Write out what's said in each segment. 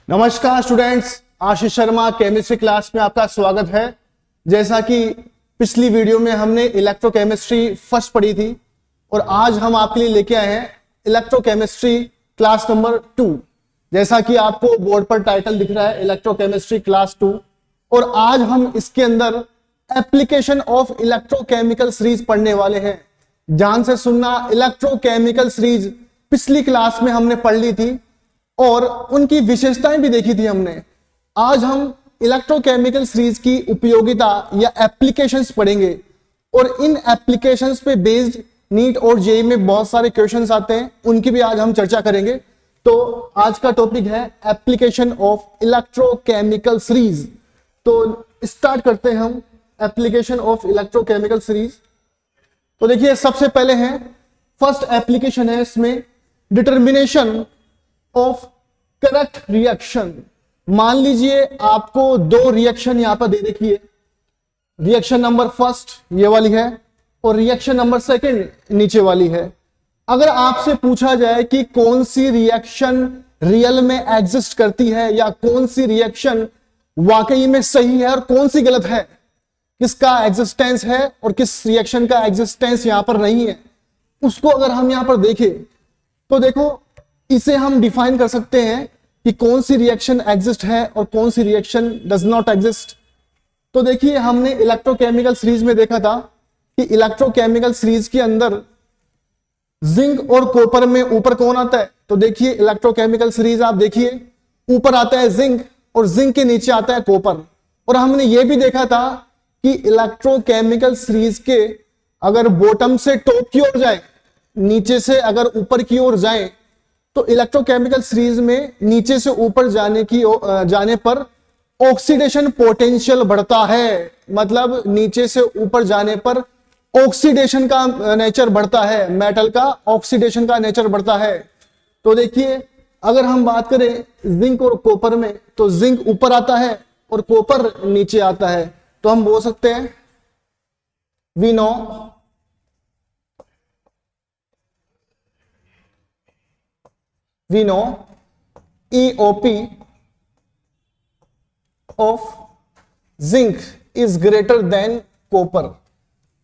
नमस्कार students, Ashish Sharma chemistry class में आपका स्वागत है। जैसा कि पिछली वीडियो में हमने इलेक्ट्रोकेमिस्ट्री फर्स्ट पढ़ी थी और आज हम आपके लिए लेके आए हैं इलेक्ट्रोकेमिस्ट्री क्लास नंबर 2। जैसा कि आपको बोर्ड पर टाइटल दिख रहा है इलेक्ट्रोकेमिस्ट्री क्लास 2, और आज हम इसके अंदर एप्लीकेशन ऑफ इलेक्ट्रोकेमिकल सीरीज पढ़ने वाले हैं। ध्यान से सुनना, इलेक्ट्रोकेमिकल सीरीज पिछली क्लास में हमने पढ़ ली थी और उनकी विशेषताएं भी देखी थी हमने। आज हम इलेक्ट्रोकेमिकल सीरीज की उपयोगिता या एप्लीकेशंस पढ़ेंगे और इन एप्लीकेशंस पे बेस्ड नीट और जेईई में बहुत सारे क्वेश्चंस आते हैं, उनकी भी आज हम चर्चा करेंगे। तो आज का टॉपिक है एप्लीकेशन ऑफ इलेक्ट्रोकेमिकल सीरीज। तो स्टार्ट करते हैं हम एप्लीकेशन ऑफ इलेक्ट्रोकेमिकल सीरीज। तो देखिए, सबसे पहले है फर्स्ट एप्लीकेशन है इसमें डिटर्मिनेशन ऑफ करेक्ट रिएक्शन। मान लीजिए आपको दो रिएक्शन यहां पर दे रखी है, रिएक्शन नंबर फर्स्ट ये वाली है और रिएक्शन नंबर सेकंड नीचे वाली है। अगर आपसे पूछा जाए कि कौन सी रिएक्शन रियल में एग्जिस्ट करती है या कौन सी रिएक्शन वाकई में सही है और कौन सी गलत है, किसका एग्जिस्टेंस है और किस रिएक्शन का एग्जिस्टेंस यहां पर नहीं है, उसको अगर हम यहां पर देखें तो देखो, इसे हम डिफाइन कर सकते हैं कि कौन सी रिएक्शन एग्जिस्ट है और कौन सी रिएक्शन डज नॉट एग्जिस्ट। तो देखिए, हमने इलेक्ट्रोकेमिकल सीरीज में देखा था कि इलेक्ट्रोकेमिकल सीरीज के अंदर जिंक और कॉपर में ऊपर कौन आता है। तो देखिए, इलेक्ट्रोकेमिकल सीरीज आप देखिए, ऊपर आता है जिंक और जिंक के नीचे आता है कॉपर। और हमने ये भी देखा था कि इलेक्ट्रोकेमिकल सीरीज के अगर बॉटम से टॉप की ओर जाए, नीचे से अगर ऊपर की ओर जाए, तो इलेक्ट्रोकेमिकल सीरीज में नीचे से ऊपर जाने पर ऑक्सीडेशन पोटेंशियल बढ़ता है। मतलब नीचे से ऊपर जाने पर ऑक्सीडेशन का नेचर बढ़ता है, मेटल का ऑक्सीडेशन का नेचर बढ़ता है। तो देखिए, अगर हम बात करें जिंक और कॉपर में, तो जिंक ऊपर आता है और कॉपर नीचे आता है। तो हम बोल सकते हैं we know EOP of zinc is greater than copper।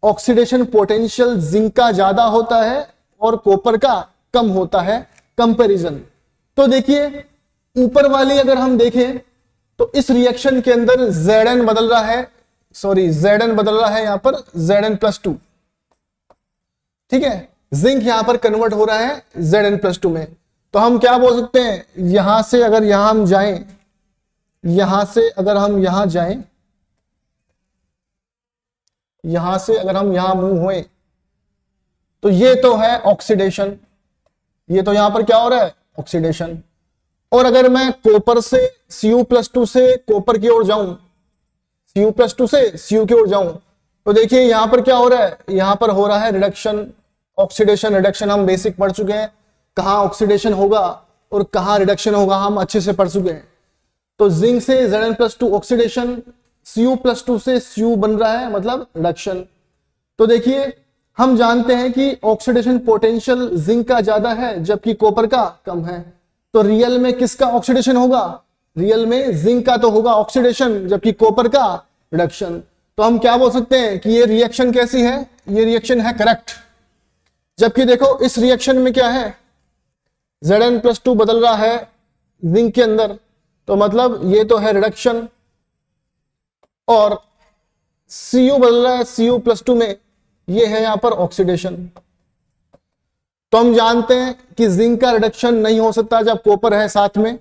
Oxidation potential zinc का ज्यादा होता है और कॉपर का कम होता है कंपैरिजन। तो देखिए, ऊपर वाली अगर हम देखें तो इस रिएक्शन के अंदर Zn बदल रहा है, Zn बदल रहा है यहां पर Zn+2। ठीक है, जिंक यहां पर कन्वर्ट हो रहा है Zn+2 में। तो हम क्या बोल सकते हैं, यहां से अगर यहां हम जाएं, यहां से अगर हम यहां जाएं, यहां से अगर हम यहां मूव हुए, तो ये तो है ऑक्सीडेशन, ये तो यहां पर क्या हो रहा है, ऑक्सीडेशन। और अगर मैं कॉपर से Cu+2 से कॉपर की ओर जाऊं, Cu+2 से Cu की ओर जाऊं, तो देखिए यहां पर क्या हो रहा है, यहां पर हो रहा है रिडक्शन, ऑक्सीडेशन रिडक्शन। हम बेसिक पढ़ चुके हैं, कहां ऑक्सीडेशन होगा और कहां रिडक्शन होगा हम अच्छे से पढ़ चुके हैं। तो जिंक से Zn+2 ऑक्सीडेशन, Cu+2 से Cu बन रहा है, मतलब रिडक्शन। तो देखिए, हम जानते हैं कि ऑक्सीडेशन पोटेंशियल जिंक का ज्यादा है जबकि कॉपर का कम है। तो रियल में किसका ऑक्सीडेशन होगा, रियल में जिंक का तो होगा ऑक्सीडेशन जबकि कॉपर का रिडक्शन। तो हम क्या बोल सकते हैं कि ये रिएक्शन कैसी है, ये रिएक्शन है करेक्ट। जबकि देखो, इस रिएक्शन में क्या है, Zn+2 बदल रहा है जिंक के अंदर, तो मतलब ये तो है रिडक्शन, और Cu बदल रहा है Cu+2 में, ये है यहां पर ऑक्सीडेशन। तो हम जानते हैं कि जिंक का रिडक्शन नहीं हो सकता जब कॉपर है साथ में,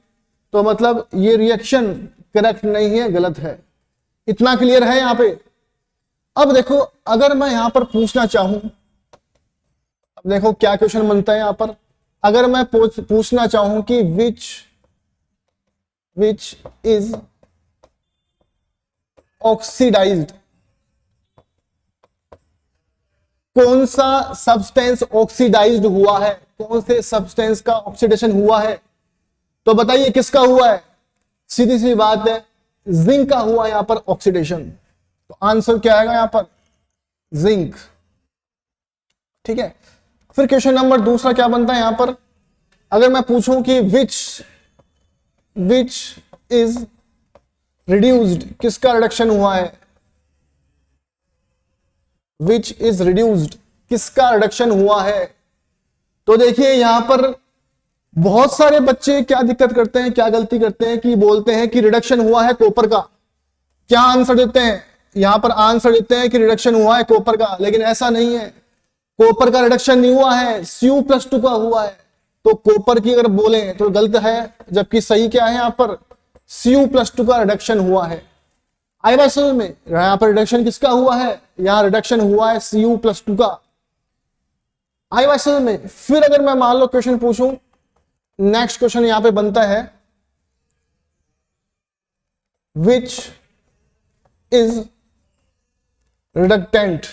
तो मतलब ये रिएक्शन करेक्ट नहीं है, गलत है। इतना क्लियर है यहां पे। अब देखो, अगर मैं यहां पर पूछना चाहूं, अब देखो क्या क्वेश्चन बनता है यहां पर। अगर मैं पूछना चाहूं कि विच इज ऑक्सीडाइज्ड, कौन सा सब्सटेंस ऑक्सीडाइज्ड हुआ है, कौन से सब्सटेंस का ऑक्सीडेशन हुआ है, तो बताइए किसका हुआ है। सीधी सी बात है, जिंक का हुआ यहां पर ऑक्सीडेशन। तो आंसर क्या आएगा यहां पर, जिंक। ठीक है, फिर क्वेश्चन नंबर दूसरा क्या बनता है यहां पर। अगर मैं पूछूं कि विच विच इज रिड्यूस्ड, किसका रिडक्शन हुआ है, विच इज रिड्यूस्ड, किसका रिडक्शन हुआ है। तो देखिए यहां पर बहुत सारे बच्चे क्या दिक्कत करते हैं, क्या गलती करते हैं कि बोलते हैं कि रिडक्शन हुआ है कॉपर का। क्या आंसर देते हैं, यहां पर आंसर देते हैं कि रिडक्शन हुआ है कॉपर का, लेकिन ऐसा नहीं है, कॉपर का रिडक्शन नहीं हुआ है, Cu+2 का हुआ है। तो कॉपर की अगर बोले तो गलत है, जबकि सही क्या है, यहां पर Cu+2 का रिडक्शन हुआ है। आई बात समझ में, यहां पर रिडक्शन किसका हुआ है, यहां रिडक्शन हुआ है Cu+2 का। आई बात समझ में। फिर अगर मैं मान लो क्वेश्चन पूछूं, नेक्स्ट क्वेश्चन यहां पे बनता है विच इज रिडक्टेंट।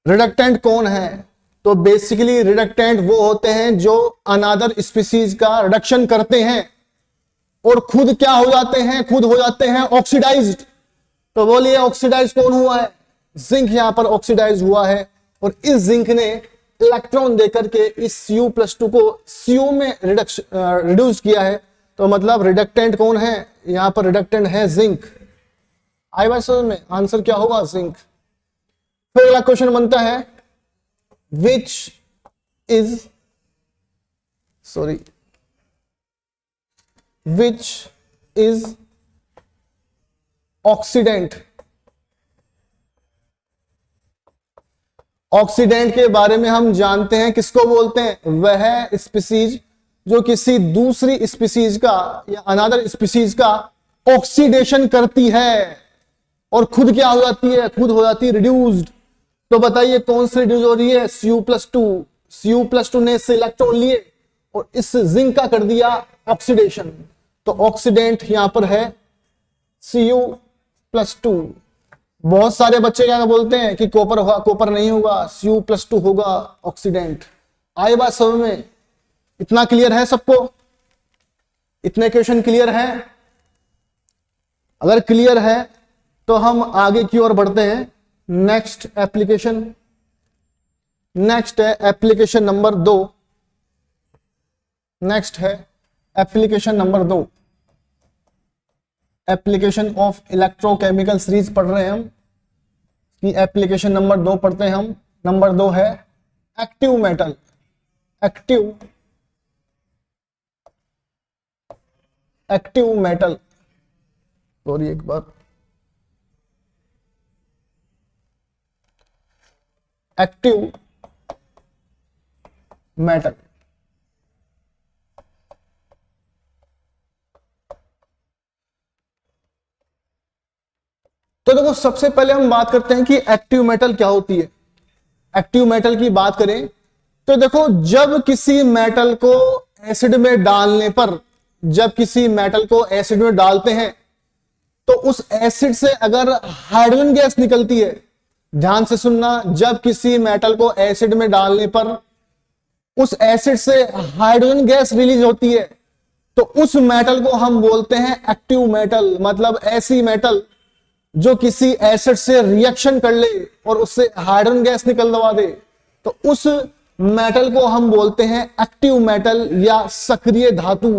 रिडक्टेंट कौन है, तो बेसिकली रिडक्टेंट वो होते हैं जो अनदर स्पीसीज का रिडक्शन करते हैं और खुद क्या हो जाते हैं, खुद हो जाते हैं ऑक्सीडाइज्ड। तो बोलिए ऑक्सीडाइज कौन हुआ है, जिंक यहां पर ऑक्सीडाइज हुआ है, और इस जिंक ने इलेक्ट्रॉन देकर के इस Cu+2 को Cu में रिड्यूस किया है। तो मतलब रिडक्टेंट कौन है, यहां पर रिडक्टेंट है जिंक। आई बात समझ में, आंसर क्या होगा, जिंक। फिर अगला क्वेश्चन बनता है विच इज ऑक्सीडेंट। ऑक्सीडेंट के बारे में हम जानते हैं, किसको बोलते हैं, वह स्पीसीज जो किसी दूसरी स्पीसीज का या अनदर स्पीसीज का ऑक्सीडेशन करती है और खुद क्या हो जाती है, खुद हो जाती है रिड्यूस्ड। तो बताइए कौन सी रिड्यूस हो रही है, Cu+2। Cu+2 ने इससे इलेक्ट्रॉन लिए और इस जिंक का कर दिया ऑक्सीडेशन। तो ऑक्सीडेंट यहां पर है Cu+2। बहुत सारे बच्चे क्या बोलते हैं कि कॉपर होगा, कॉपर नहीं होगा, Cu+2 होगा ऑक्सीडेंट। आई बात समझ में, इतना क्लियर है सबको, इतने क्वेश्चन क्लियर है। अगर क्लियर है तो हम आगे की ओर बढ़ते हैं। नेक्स्ट एप्लीकेशन, नेक्स्ट है एप्लीकेशन नंबर 2। नेक्स्ट है application number 2, application of electrochemical series पढ़ रहे हैं हम, कि एप्लीकेशन नंबर 2 पढ़ते हैं हम। नंबर 2 है active metal. Active metal, sorry एक बार, एक्टिव मेटल। तो देखो सबसे पहले हम बात करते हैं कि एक्टिव मेटल क्या होती है। एक्टिव मेटल की बात करें तो देखो, जब किसी मेटल को एसिड में डालने पर, जब किसी मेटल को एसिड में डालते हैं तो उस एसिड से अगर हाइड्रोजन गैस निकलती है, ध्यान से सुनना, जब किसी मेटल को एसिड में डालने पर उस एसिड से हाइड्रोजन गैस रिलीज होती है, तो उस मेटल को हम बोलते हैं एक्टिव मेटल। मतलब ऐसी मेटल जो किसी एसिड से रिएक्शन कर ले और उससे हाइड्रोजन गैस निकलवा दे, तो उस मेटल को हम बोलते हैं एक्टिव मेटल या सक्रिय धातु।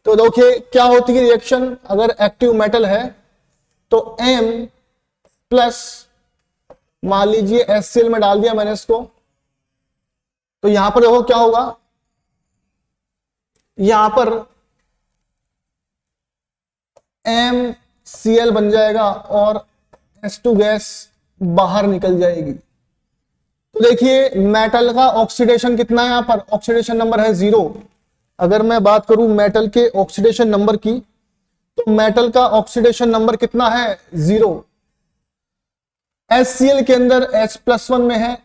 तो देखिए क्या होती है रिएक्शन, अगर एक्टिव मेटल है तो M+ मान लीजिए HCl में डाल दिया मैंने इसको, तो यहां पर देखो क्या होगा, यहां पर MCl बन जाएगा और H2 गैस बाहर निकल जाएगी। तो देखिए मेटल का ऑक्सीडेशन कितना है, यहां पर ऑक्सीडेशन नंबर है 0। अगर मैं बात करूं मेटल के ऑक्सीडेशन नंबर की, तो मेटल का ऑक्सीडेशन नंबर कितना है, 0। HCl के अंदर H+1 में है,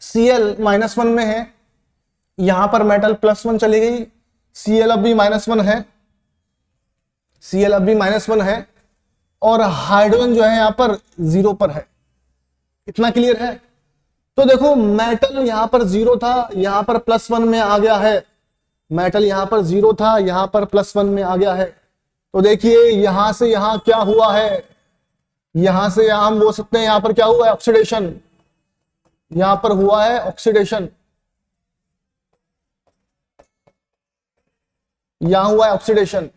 Cl -1 में है, यहां पर मेटल +1 चली गई, Cl अब भी -1 है, Cl अब भी -1 है, और हाइड्रोजन जो है यहां पर 0 पर है। इतना क्लियर है। तो देखो मेटल यहां पर 0 था, यहां पर +1 में आ गया है। मेटल यहां पर 0 था, यहां पर +1 में आ गया है। तो देखिए यहां से यहां क्या हुआ है, यहां से यहां हम बोल सकते हैं यहां पर क्या हुआ है, ऑक्सीडेशन। यहां पर हुआ है ऑक्सीडेशन। यहां हुआ है ऑक्सीडेशन।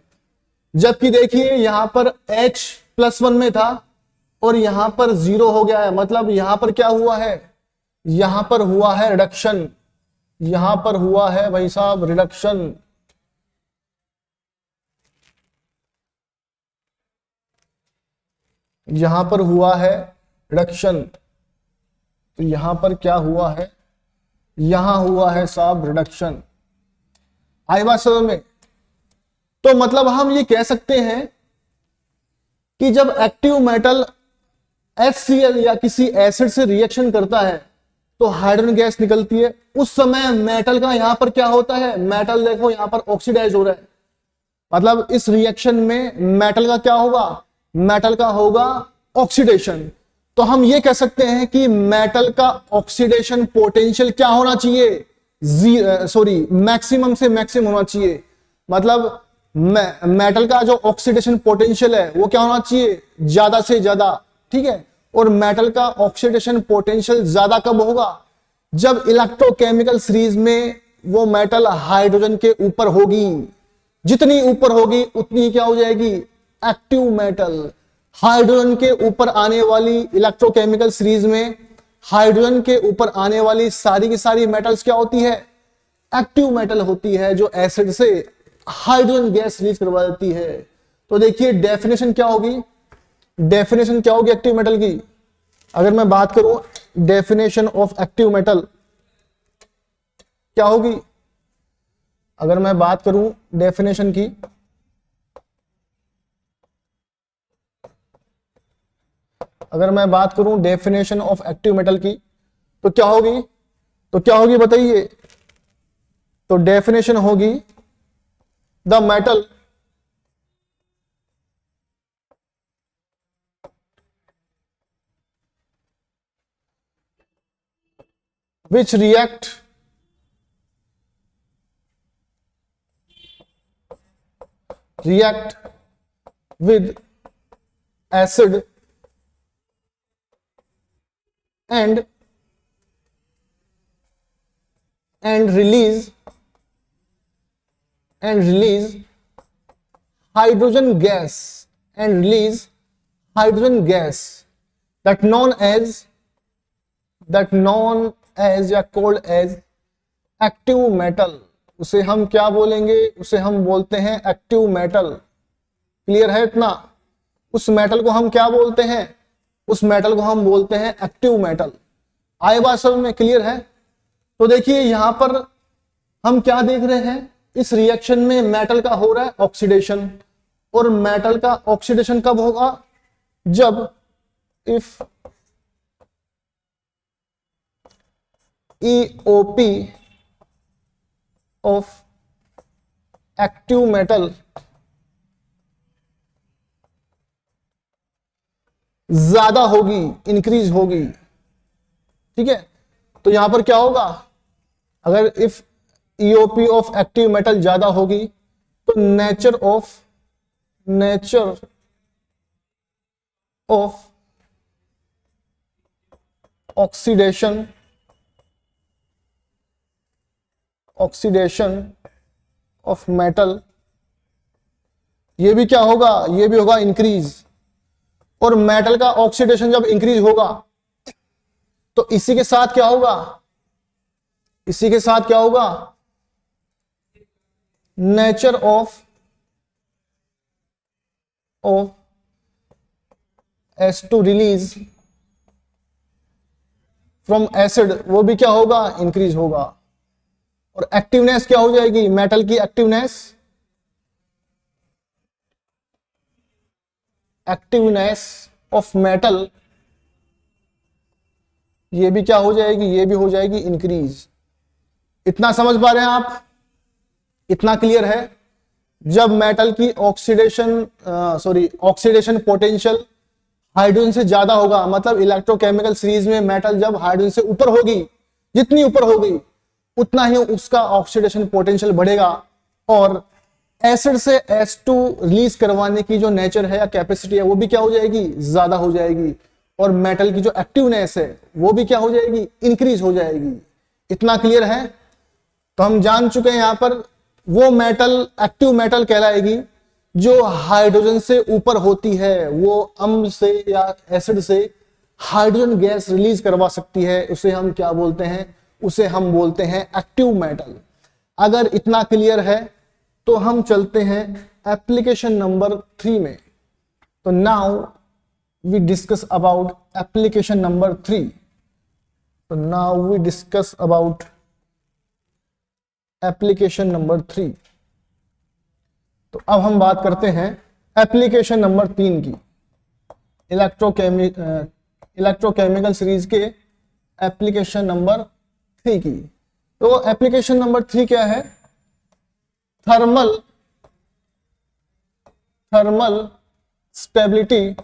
जबकि देखिए यहां पर H+1 में था और यहां पर 0 हो गया है, मतलब यहां पर क्या हुआ है, यहां पर हुआ है रिडक्शन, यहां पर हुआ है भाई साहब रिडक्शन। यहां पर हुआ है रिडक्शन, तो यहां पर क्या हुआ है, यहां हुआ है साहब रिडक्शन। आई बात समझ में? तो मतलब हम ये कह सकते हैं कि जब एक्टिव मेटल HCl या किसी एसिड से रिएक्शन करता है तो हाइड्रोजन गैस निकलती है। उस समय मेटल का यहां पर क्या होता है, मेटल देखो यहां पर ऑक्सीडाइज हो रहा है, मतलब इस रिएक्शन में मेटल का क्या होगा, मेटल का होगा ऑक्सीडेशन। तो हम ये कह सकते हैं कि मेटल का ऑक्सीडेशन पोटेंशियल क्या होना चाहिए, मैक्सिमम से मैक्सिमम होना चाहिए। मतलब मेटल का जो ऑक्सीडेशन पोटेंशियल है वो क्या होना चाहिए, ज्यादा से ज्यादा, ठीक है। और मेटल का ऑक्सीडेशन पोटेंशियल ज्यादा कब होगा, जब इलेक्ट्रोकेमिकल सीरीज में वो मेटल हाइड्रोजन के ऊपर होगी। जितनी ऊपर होगी उतनी क्या हो जाएगी, एक्टिव मेटल। हाइड्रोजन के ऊपर आने वाली इलेक्ट्रोकेमिकल सीरीज में हाइड्रोजन के ऊपर आने वाली सारी की सारी मेटल्स क्या होती है, एक्टिव मेटल होती है, जो एसिड से हाइड्रोजन गैस रिलीज करवा देती है। तो देखिए डेफिनेशन क्या होगी, डेफिनेशन क्या होगी एक्टिव मेटल की। अगर मैं बात करूं डेफिनेशन ऑफ एक्टिव मेटल क्या होगी, अगर मैं बात करूं डेफिनेशन की, अगर मैं बात करूं डेफिनेशन ऑफ एक्टिव मेटल की तो क्या होगी, तो क्या होगी बताइए। तो डेफिनेशन होगी the metal which react with acid and release hydrogen gas that known as या called as एक्टिव मेटल। उसे हम क्या बोलेंगे, उसे हम बोलते हैं एक्टिव मेटल। क्लियर है इतना? उस मेटल को हम क्या बोलते हैं, उस मेटल को हम बोलते हैं एक्टिव मेटल। आए बात समझ में? क्लियर है? तो देखिए यहां पर हम क्या देख रहे हैं, इस रिएक्शन में मेटल का हो रहा है ऑक्सीडेशन, और मेटल का ऑक्सीडेशन कब होगा, जब if EOP of active metal ज्यादा होगी, इंक्रीज होगी, ठीक है। तो यहां पर क्या होगा, अगर if EOP of active metal ज्यादा होगी तो nature of oxidation of metal, ये भी क्या होगा, ये भी होगा इंक्रीज। और मेटल का ऑक्सीडेशन जब इंक्रीज होगा तो इसी के साथ क्या होगा, इसी के साथ क्या होगा, nature of H2 release from acid, वो भी क्या होगा, इंक्रीज होगा। और एक्टिवनेस क्या हो जाएगी, मेटल की एक्टिवनेस ऑफ मेटल, ये भी क्या हो जाएगी, ये भी हो जाएगी इंक्रीज। इतना समझ पा रहे हैं आप? इतना क्लियर है? जब मेटल की ऑक्सीडेशन पोटेंशियल हाइड्रोजन से ज्यादा होगा, मतलब इलेक्ट्रोकेमिकल सीरीज में मेटल जब हाइड्रोजन से ऊपर होगी, जितनी ऊपर होगी उतना ही उसका ऑक्सीडेशन पोटेंशियल बढ़ेगा, और एसिड से H2 रिलीज करवाने की जो नेचर है या कैपेसिटी है वो भी क्या हो जाएगी, ज्यादा हो जाएगी। और मेटल की जो एक्टिवनेस है वो भी क्या हो जाएगी, इंक्रीज हो जाएगी। इतना क्लियर है? तो हम जान चुके हैं यहां पर वो मेटल एक्टिव मेटल कहलाएगी जो हाइड्रोजन से ऊपर होती है, वो अम्ल से या एसिड से हाइड्रोजन गैस रिलीज करवा सकती है, उसे हम क्या बोलते हैं, उसे हम बोलते हैं एक्टिव मेटल। अगर इतना क्लियर है तो हम चलते हैं एप्लीकेशन नंबर 3 में। तो now we discuss about application number 3। तो now we discuss about application number 3। तो अब हम बात करते हैं एप्लीकेशन नंबर 3 की, इलेक्ट्रोकेमिकल सीरीज के एप्लीकेशन नंबर 3 की। तो एप्लीकेशन नंबर 3 क्या है? Thermal stability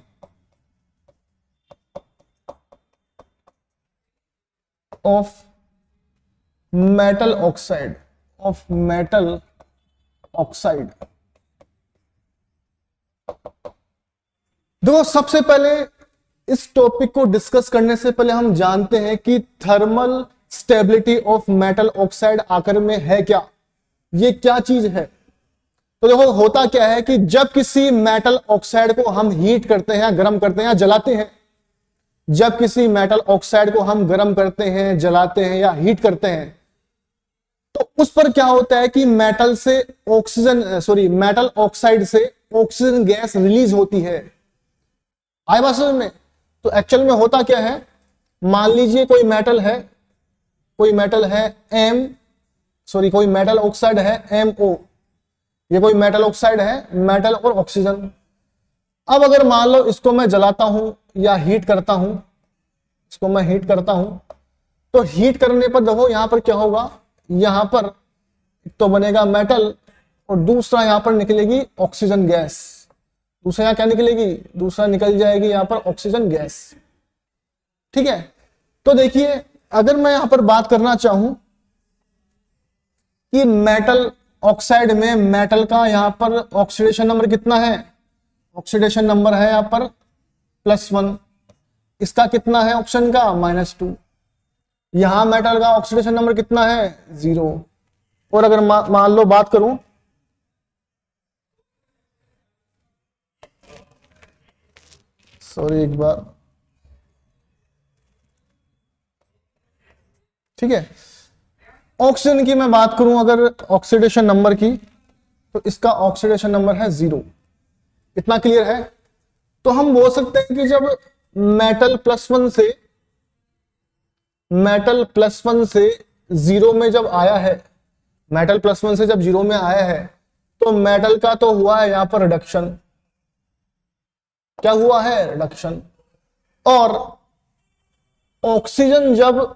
of metal oxide, देखो सबसे पहले इस टॉपिक को डिस्कस करने से पहले हम जानते हैं कि thermal stability of metal oxide आखिर में है क्या, ये क्या चीज है। तो देखो होता क्या है कि जब किसी मेटल ऑक्साइड को हम हीट करते हैं, गर्म करते हैं या जलाते हैं, जब किसी मेटल ऑक्साइड को हम गर्म करते हैं, जलाते हैं या हीट करते हैं, तो उस पर क्या होता है कि मेटल ऑक्साइड से ऑक्सीजन गैस रिलीज होती है। आई बात समझ में? तो एक्चुअल में होता क्या है, मान लीजिए कोई मेटल है कोई मेटल ऑक्साइड है MO, ये कोई मेटल ऑक्साइड है, मेटल और ऑक्सीजन। अब अगर मान लो इसको मैं जलाता हूं या हीट करता हूं, तो हीट करने पर देखो यहां पर क्या होगा, यहां पर तो बनेगा मेटल और दूसरा यहां पर निकलेगी ऑक्सीजन गैस। दूसरा यहां क्या निकलेगी, दूसरा निकल जाएगी यहां पर ऑक्सीजन गैस। ठीक है, तो देखिए अगर मैं यहां पर बात करना चाहूं कि मेटल ऑक्साइड में मेटल का यहां पर ऑक्सीडेशन नंबर कितना है, ऑक्सीडेशन नंबर है यहां पर +1, इसका कितना है ऑप्शन का -2, यहां मेटल का ऑक्सीडेशन नंबर कितना है 0। और अगर मान लो बात करूं एक बार, ठीक है, ऑक्सीजन की मैं बात करूं अगर ऑक्सीडेशन नंबर की, तो इसका ऑक्सीडेशन नंबर है 0। इतना क्लियर है? तो हम बोल सकते हैं कि जब मेटल +1 से 0 में जब आया है, मेटल +1 से जब 0 में आया है, तो मेटल का तो हुआ है यहां पर रिडक्शन। क्या हुआ है? रिडक्शन। और ऑक्सीजन जब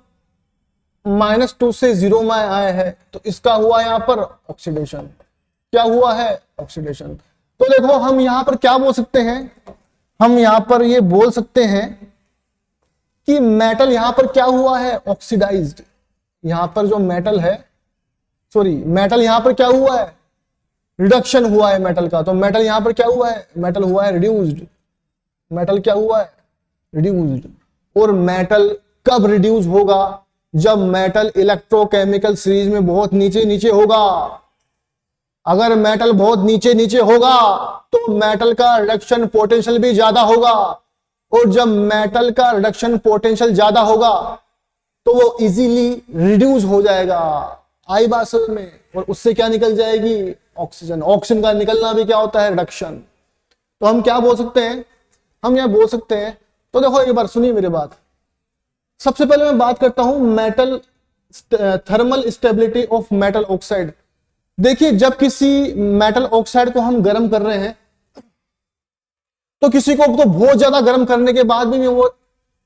-2 से 0 में आया है, तो इसका हुआ यहां पर ऑक्सीडेशन। क्या हुआ है? ऑक्सीडेशन। तो देखो हम यहां पर क्या बोल सकते हैं, हम यहां पर ये बोल सकते हैं कि मेटल यहां पर क्या हुआ है, ऑक्सीडाइज्ड। यहां पर जो मेटल है, मेटल यहां पर क्या हुआ है, रिडक्शन हुआ है मेटल का। तो मेटल यहां पर क्या हुआ है, मेटल हुआ है रिड्यूस्ड। मेटल क्या हुआ है, रिड्यूस्ड। और मेटल कब रिड्यूस होगा, जब मेटल इलेक्ट्रोकेमिकल सीरीज में बहुत नीचे होगा। अगर मेटल बहुत नीचे होगा तो मेटल का रिडक्शन पोटेंशियल भी ज्यादा होगा, और जब मेटल का रिडक्शन पोटेंशियल ज्यादा होगा तो वो इजीली रिड्यूस हो जाएगा। आई बात समझ में? और उससे क्या निकल जाएगी, ऑक्सीजन। ऑक्सीजन का निकलना भी क्या होता है, रिडक्शन। तो हम क्या बोल सकते हैं, हम यह बोल सकते हैं, तो देखो एक बार सुनिए मेरी बात। सबसे पहले मैं बात करता हूं thermal stability of metal oxide. देखिए जब किसी मेटल ऑक्साइड को हम गर्म कर रहे हैं, तो किसी को तो बहुत ज्यादा गर्म करने के बाद भी वो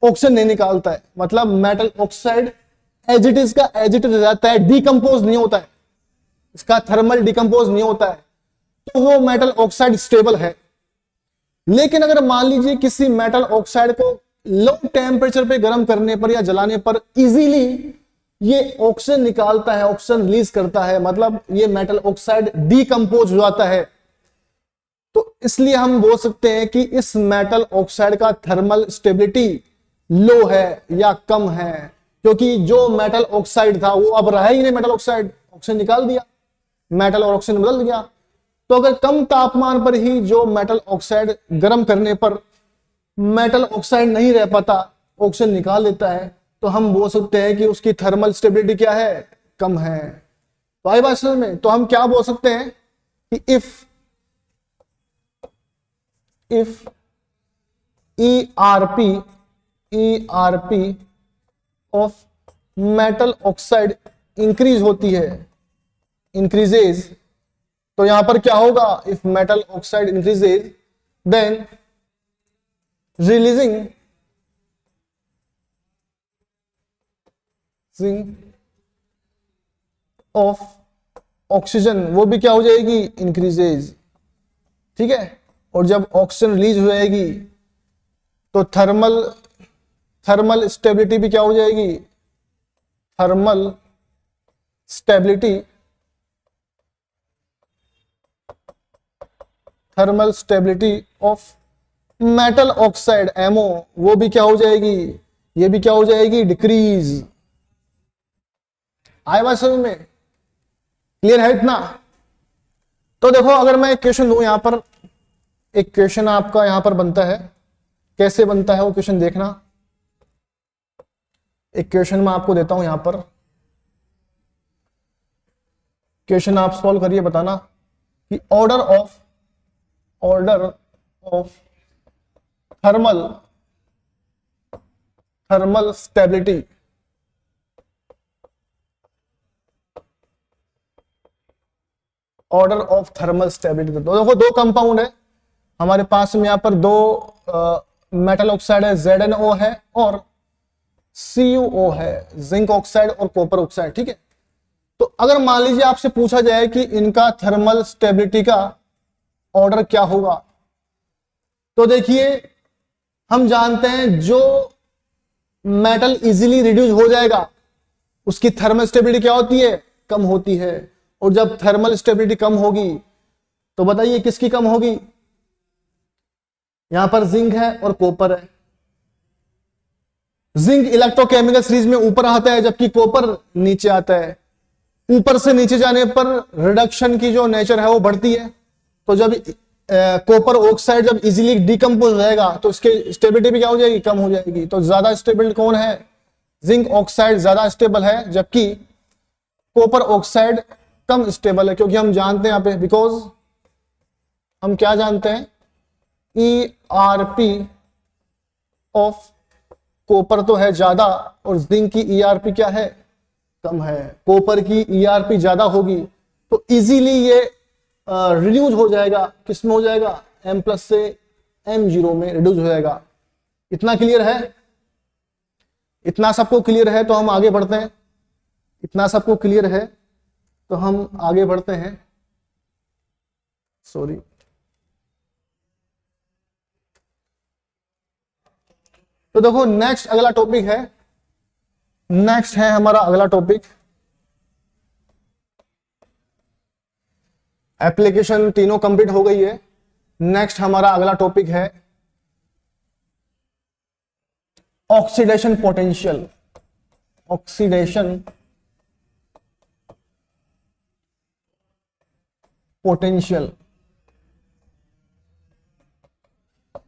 ऑक्सीजन नहीं निकालता है, मतलब metal oxide as it is रहता है, डिकम्पोज नहीं होता है, इसका थर्मल डिकम्पोज नहीं होता है, तो वो मेटल ऑक्साइड स्टेबल है। लेकिन अगर मान लीजिए किसी मेटल ऑक्साइड को लो टेम्परेचर पे गर्म करने पर या जलाने पर इजीली ये ऑक्सीजन निकालता है, ऑक्सीजन रिलीज करता है, मतलब ये मेटल ऑक्साइड डिकम्पोज हो जाता है, तो इसलिए हम बोल सकते हैं कि इस मेटल ऑक्साइड का थर्मल स्टेबिलिटी लो है या कम है, क्योंकि जो मेटल ऑक्साइड था वो अब रहा ही नहीं, मेटल ऑक्साइड ऑक्सीजन निकाल दिया। मेटल और ऑक्सीजन बदल गया। तो अगर कम तापमान पर ही जो मेटल ऑक्साइड गर्म करने पर मेटल ऑक्साइड नहीं रह पाता, ऑक्सीजन निकाल लेता है, तो हम बोल सकते हैं कि उसकी थर्मल स्टेबिलिटी क्या है, कम है। तो आई बात समझ में? तो हम क्या बोल सकते हैं कि if ERP of metal oxide increase होती है, इंक्रीजेज, तो यहां पर क्या होगा, if metal oxide increases then releasing of oxygen, वो भी क्या हो जाएगी, इंक्रीजेज। ठीक है, और जब ऑक्सीजन रिलीज हो जाएगी तो थर्मल स्टेबिलिटी भी क्या हो जाएगी, thermal stability of metal oxide MO, वो भी क्या हो जाएगी, ये भी क्या हो जाएगी, डिक्रीज। आए बात समझ में? क्लियर है इतना? तो देखो अगर मैं एक क्वेश्चन दूं, यहां पर एक क्वेश्चन आपका यहां पर बनता है, कैसे बनता है वो क्वेश्चन देखना। एक क्वेश्चन मैं आपको देता हूं, यहां पर क्वेश्चन आप सॉल्व करिए, बताना कि order of thermal stability, order of thermal stability. तो देखो दो कंपाउंड है हमारे पास में, यहां पर दो मेटल ऑक्साइड है, ZnO है और CuO है, जिंक ऑक्साइड और कॉपर ऑक्साइड। ठीक है, तो अगर मान लीजिए आपसे पूछा जाए कि इनका थर्मल स्टेबिलिटी का ऑर्डर क्या होगा, तो देखिए हम जानते हैं जो मेटल इजीली रिड्यूस हो जाएगा उसकी थर्मल स्टेबिलिटी क्या होती है, कम होती है। और जब थर्मल स्टेबिलिटी कम होगी तो बताइए किसकी कम होगी, यहां पर जिंक है और कॉपर है। जिंक इलेक्ट्रोकेमिकल सीरीज में ऊपर आता है जबकि कॉपर नीचे आता है। ऊपर से नीचे जाने पर रिडक्शन की जो नेचर है वो बढ़ती है, तो जब कॉपर ऑक्साइड जब इजीली डिकम्पोज हो जाएगा तो इसकी स्टेबिलिटी भी क्या हो जाएगी, कम हो जाएगी। तो ज्यादा स्टेबल कौन है, जिंक ऑक्साइड ज्यादा स्टेबल है, जबकि कॉपर ऑक्साइड कम स्टेबल है। क्योंकि हम जानते हैं यहाँ पे, बिकॉज हम क्या जानते हैं, ERP ऑफ कॉपर तो है ज्यादा और जिंक की ERP क्या है, कम है। कॉपर की ERP ज्यादा होगी तो इजीली ये रिड्यूस हो जाएगा, किसमें हो जाएगा, M+ से M0 में रिड्यूस हो जाएगा। इतना क्लियर है? इतना सबको क्लियर है तो हम आगे बढ़ते हैं। इतना सबको क्लियर है तो हम आगे बढ़ते हैं। सॉरी, तो देखो नेक्स्ट अगला टॉपिक है, नेक्स्ट है हमारा अगला टॉपिक, एप्लीकेशन तीनों कंप्लीट हो गई है। नेक्स्ट हमारा अगला टॉपिक है ऑक्सीडेशन पोटेंशियल। ऑक्सीडेशन पोटेंशियल,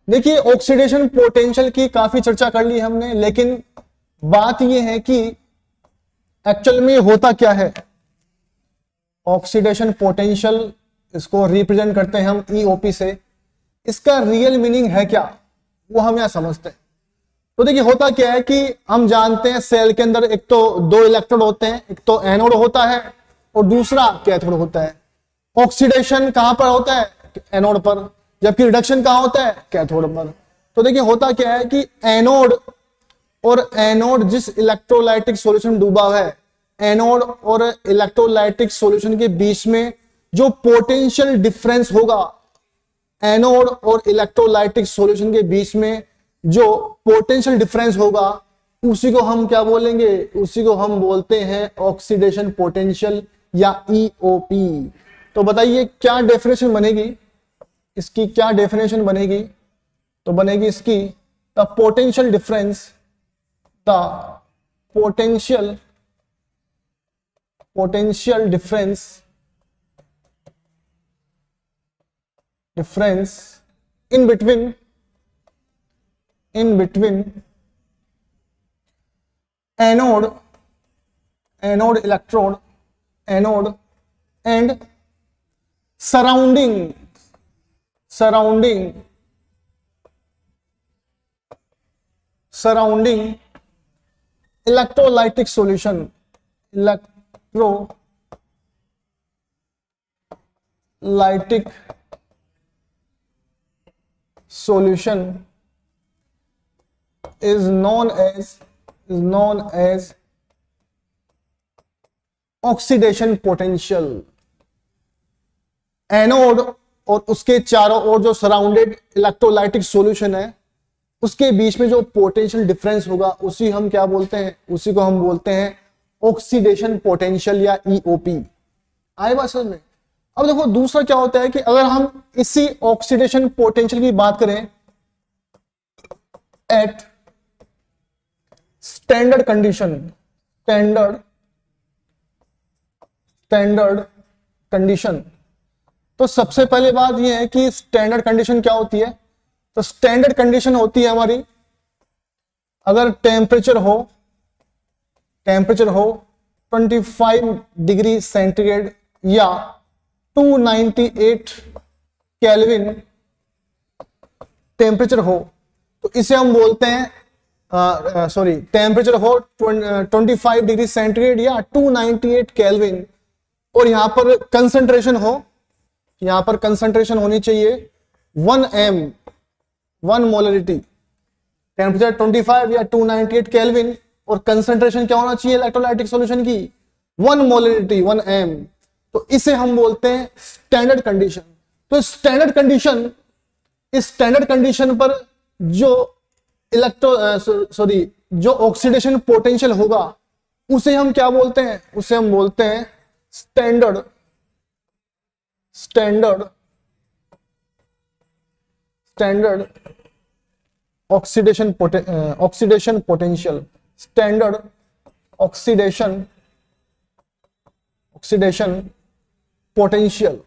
देखिए ऑक्सीडेशन पोटेंशियल की काफी चर्चा कर ली हमने, लेकिन बात यह है कि एक्चुअल में होता क्या है। ऑक्सीडेशन पोटेंशियल, इसको रिप्रेजेंट करते हैं हम EOP से, इसका रियल मीनिंग है क्या वो हम यहां समझते हैं। तो देखिए होता क्या है कि हम जानते हैं सेल के अंदर एक तो दो इलेक्ट्रोड होते हैं, एक तो एनोड होता है और दूसरा कैथोड होता है। ऑक्सीडेशन कहां पर होता है, एनोड पर, जबकि रिडक्शन कहां होता है, कैथोड पर। तो देखिए होता क्या है कि एनोड जिस इलेक्ट्रोलाइटिक सॉल्यूशन डूबा हुआ है, एनोड और इलेक्ट्रोलाइटिक सॉल्यूशन के बीच में जो पोटेंशियल डिफरेंस होगा, एनोड और इलेक्ट्रोलाइटिक सॉल्यूशन के बीच में जो पोटेंशियल डिफरेंस होगा, उसी को हम क्या बोलेंगे, उसी को हम बोलते हैं ऑक्सीडेशन पोटेंशियल या EOP। तो बताइए क्या डेफिनेशन बनेगी इसकी, क्या डेफिनेशन बनेगी, तो बनेगी इसकी the potential difference, the potential difference difference in between anode electrode and surrounding electrolytic solution is known as oxidation potential. Anode और उसके चारों ओर जो सराउंडेड इलेक्ट्रोलाइटिक सॉल्यूशन है उसके बीच में जो पोटेंशियल डिफरेंस होगा उसी हम क्या बोलते हैं, उसी को हम बोलते हैं ऑक्सीडेशन पोटेंशियल या ईओपी। आए बात समझ में। अब देखो दूसरा क्या होता है कि अगर हम इसी ऑक्सीडेशन पोटेंशियल की बात करें एट स्टैंडर्ड कंडीशन, तो सबसे पहले बात यह है कि स्टैंडर्ड कंडीशन क्या होती है। तो स्टैंडर्ड कंडीशन होती है हमारी, अगर टेम्परेचर हो 25 डिग्री सेंटीग्रेड या 298 केल्विन टेम्परेचर हो, तो इसे हम बोलते हैं टेम्परेचर हो 25 डिग्री सेंटीग्रेड या 298 केल्विन और यहां पर कंसंट्रेशन होनी चाहिए 1 मोलरिटी। टेम्परेचर 25 या 298 केल्विन और कंसंट्रेशन क्या होना चाहिए इलेक्ट्रोलाइटिक सॉल्यूशन की 1 मोलरिटी 1 m। तो इसे हम बोलते हैं स्टैंडर्ड कंडीशन। तो स्टैंडर्ड कंडीशन पर जो जो ऑक्सीडेशन पोटेंशियल होगा उसे हम क्या बोलते हैं, उसे हम बोलते हैं standard oxidation potential. Standard oxidation potential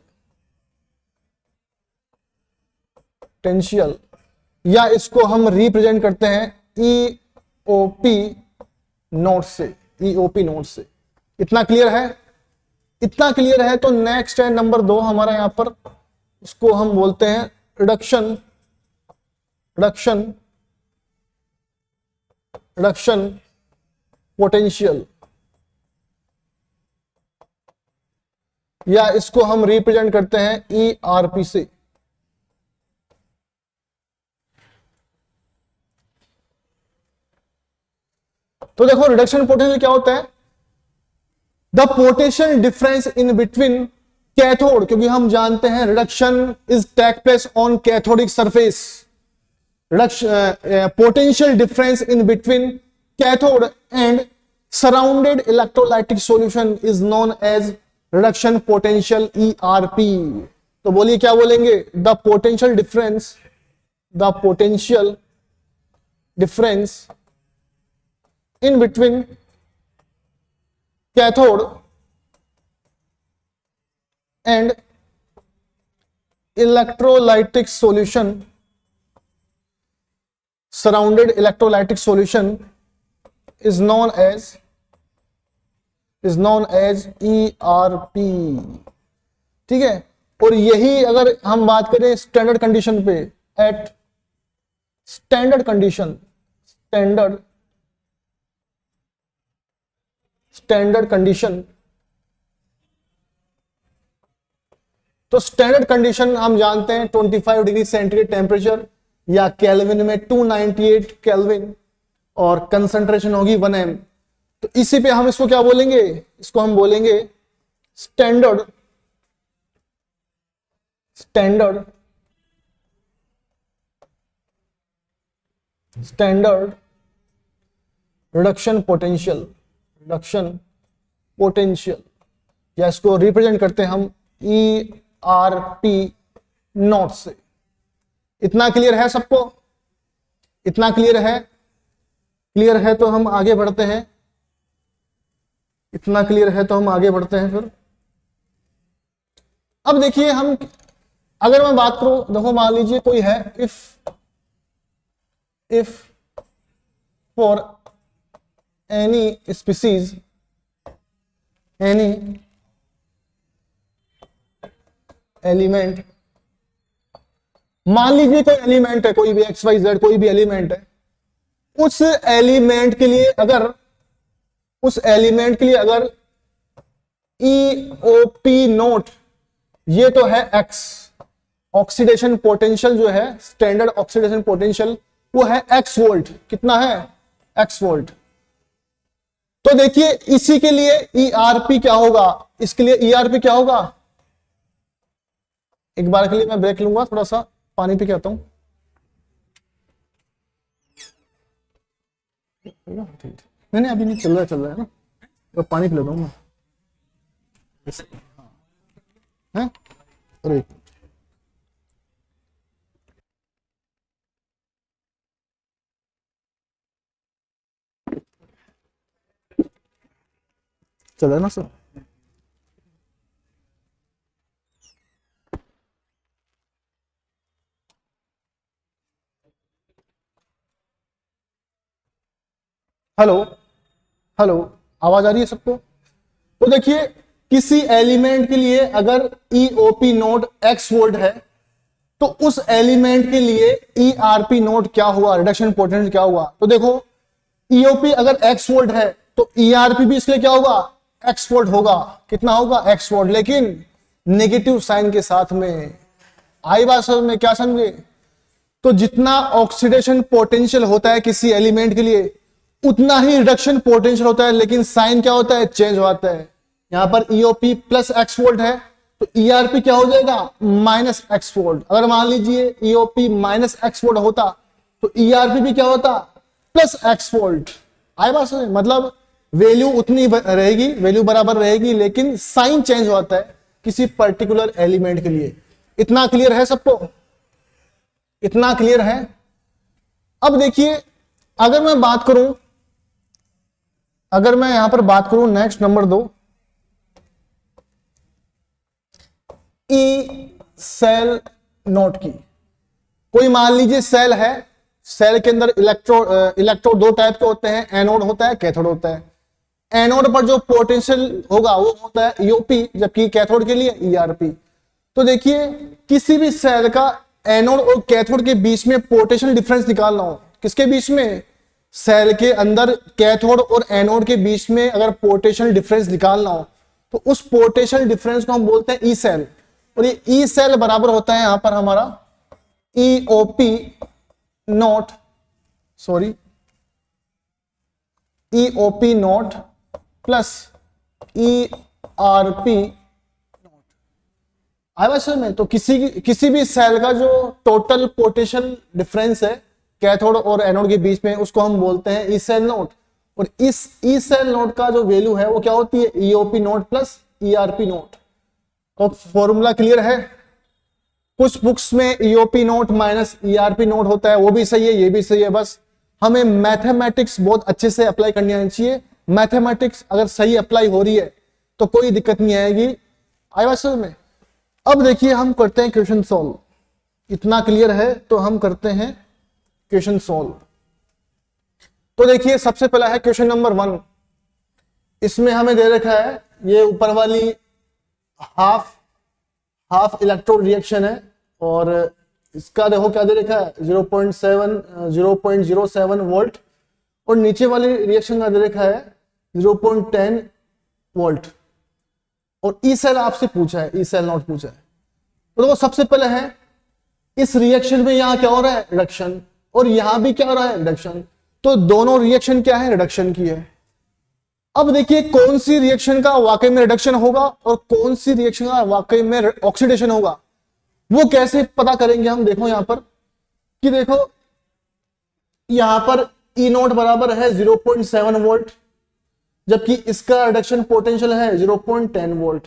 या इसको हम रिप्रेजेंट करते हैं ईओपी नोट से। इतना क्लियर है। तो नेक्स्ट है नंबर 2 हमारा यहां पर, उसको हम बोलते हैं रिडक्शन पोटेंशियल या इसको हम रिप्रेजेंट करते हैं ईआरपी से। तो देखो रिडक्शन पोटेंशियल क्या होता है, the potential difference in between cathode, क्योंकि हम जानते हैं reduction is take place on cathodic surface. Potential difference in between cathode and surrounded electrolytic solution is known as reduction potential ERP. तो बोलिए क्या बोलेंगे, the potential difference in between cathode and electrolytic solution, surrounded electrolytic solution is known as ERP। ठीक है। और यही अगर हम बात करें स्टैंडर्ड कंडीशन पे, एट स्टैंडर्ड कंडीशन तो स्टैंडर्ड कंडीशन हम जानते हैं 25 डिग्री सेंटीग्रेड टेम्परेचर या केल्विन में 298 केल्विन और कंसंट्रेशन होगी 1 m। तो इसी पे हम इसको क्या बोलेंगे, इसको हम बोलेंगे स्टैंडर्ड रिडक्शन पोटेंशियल या इसको रिप्रेजेंट करते हैं हम ईआरपी नॉट से। इतना क्लियर है सबको? इतना क्लियर है तो हम आगे बढ़ते हैं। फिर अब देखिए हम अगर मैं बात करूं, देखो मान लीजिए कोई है, if for any species, any element, मान लीजिए कोई एलिमेंट है, कोई भी एक्स वाई जेड कोई भी एलिमेंट है, उस एलिमेंट के लिए अगर ईओपी नोट, ये तो है एक्स, ऑक्सीडेशन पोटेंशियल जो है, स्टैंडर्ड ऑक्सीडेशन पोटेंशियल वो है एक्स वोल्ट, कितना है एक्स वोल्ट। तो देखिए इसी के लिए ईआरपी क्या होगा, इसके लिए ईआरपी क्या होगा, एक बार के लिए मैं ब्रेक लूंगा, थोड़ा सा पानी पी के आता हूं। नहीं अभी नहीं चल रहा है ना, तो पानी पी लेता हूं मैं। हैं? अरे चल रहा है ना सर? हेलो हेलो, आवाज आ रही है सबको? तो देखिए किसी एलिमेंट के लिए अगर ईओपी नोड एक्स वोल्ट है, तो उस एलिमेंट के लिए ईआरपी नोड क्या हुआ, रिडक्शन पोटेंशियल क्या हुआ। तो देखो ईओपी अगर एक्स वोल्ट है तो ईआरपी भी इसके लिए क्या होगा, एक्स वोल्ट होगा। कितना होगा, एक्स वोल्ट, लेकिन नेगेटिव साइन के साथ में। आई बात समझ में, क्या समझे? तो जितना ऑक्सीडेशन पोटेंशियल होता है किसी एलिमेंट के लिए, उतना ही रिडक्शन पोटेंशियल होता है, लेकिन साइन क्या होता है, चेंज होता है। यहां पर ईओपी प्लस एक्स वोल्ट है तो ईआरपी क्या हो जाएगा, माइनस एक्स वोल्ट। अगर मान लीजिए ईओपी माइनस एक्स वोल्ट होता तो ईआरपी भी क्या होता, प्लस एक्स वोल्ट। आए बात समझ? मतलब वैल्यू उतनी रहेगी, वैल्यू बराबर रहेगी, लेकिन साइन चेंज होता है किसी पर्टिकुलर एलिमेंट के लिए। इतना क्लियर है सबको? इतना क्लियर है? अब देखिए अगर मैं बात करूं, अगर मैं यहां पर बात करूं next number 2, E cell note की। कोई मान लीजिए सेल है, सेल के अंदर इलेक्ट्रोड दो टाइप के होते हैं, एनोड होता है, कैथोड होता है। एनोड पर जो पोटेंशियल होगा वो होता है ईओपी, जबकि कैथोड के लिए ईआरपी। तो देखिए किसी भी सेल का एनोड और कैथोड के बीच में पोटेंशियल डिफरेंस निकालना हो, किसके बीच में, सेल के अंदर कैथोड और एनोड के बीच में अगर पोटेंशियल डिफरेंस निकालना हो तो उस पोटेंशियल डिफरेंस को हम बोलते हैं ई सेल। और ये ई सेल बराबर होता है यहां पर हमारा EOP note, sorry EOP note plus ERP note. आया में? तो किसी भी सेल का जो टोटल पोटेंशियल डिफरेंस है कैथोड और एनोड के बीच में, उसको हम बोलते हैं ई सेल नोट। और इस ई सेल नोट का जो वैल्यू है वो क्या होती है, EOP note plus ERP note. तो फॉर्मूला क्लियर है? कुछ बुक्स में EOP note minus ERP note होता है, वो भी सही है, ये भी सही है। बस हमें मैथमेटिक्स बहुत अच्छे से अप्लाई करनी आनी चाहिए। मैथमेटिक्स अगर सही अप्लाई हो रही है तो कोई दिक्कत नहीं आएगी। आई बात समझ में? अब देखिए हम करते हैं क्वेश्चन सॉल्व। इतना क्लियर है तो हम करते हैं क्वेश्चन सॉल्व। तो देखिए सबसे पहला है क्वेश्चन नंबर 1। इसमें हमें दे रखा है ये ऊपर वाली हाफ इलेक्ट्रोड रिएक्शन है, और इसका देखो क्या दे रखा है 0.07 वोल्ट, और नीचे वाली रिएक्शन का दे रखा है 0.10 वोल्ट। और ई सेल आपसे पूछा है, ई सेल नॉट पूछा है। तो देखो सबसे पहले है इस रिएक्शन में यहां क्या हो रहा है, रिडक्शन, और यहां भी क्या हो रहा है, रिडक्शन। तो दोनों रिएक्शन क्या है, रिडक्शन की है। अब देखिए कौन सी रिएक्शन का वाकई में रिडक्शन होगा और कौन सी रिएक्शन का वाकई में ऑक्सीडेशन होगा, वो कैसे पता करेंगे हम। देखो यहां पर कि देखो यहां पर ई नोट बराबर है 0.7 वोल्ट, जबकि इसका रिडक्शन पोटेंशियल है 0.10 वोल्ट।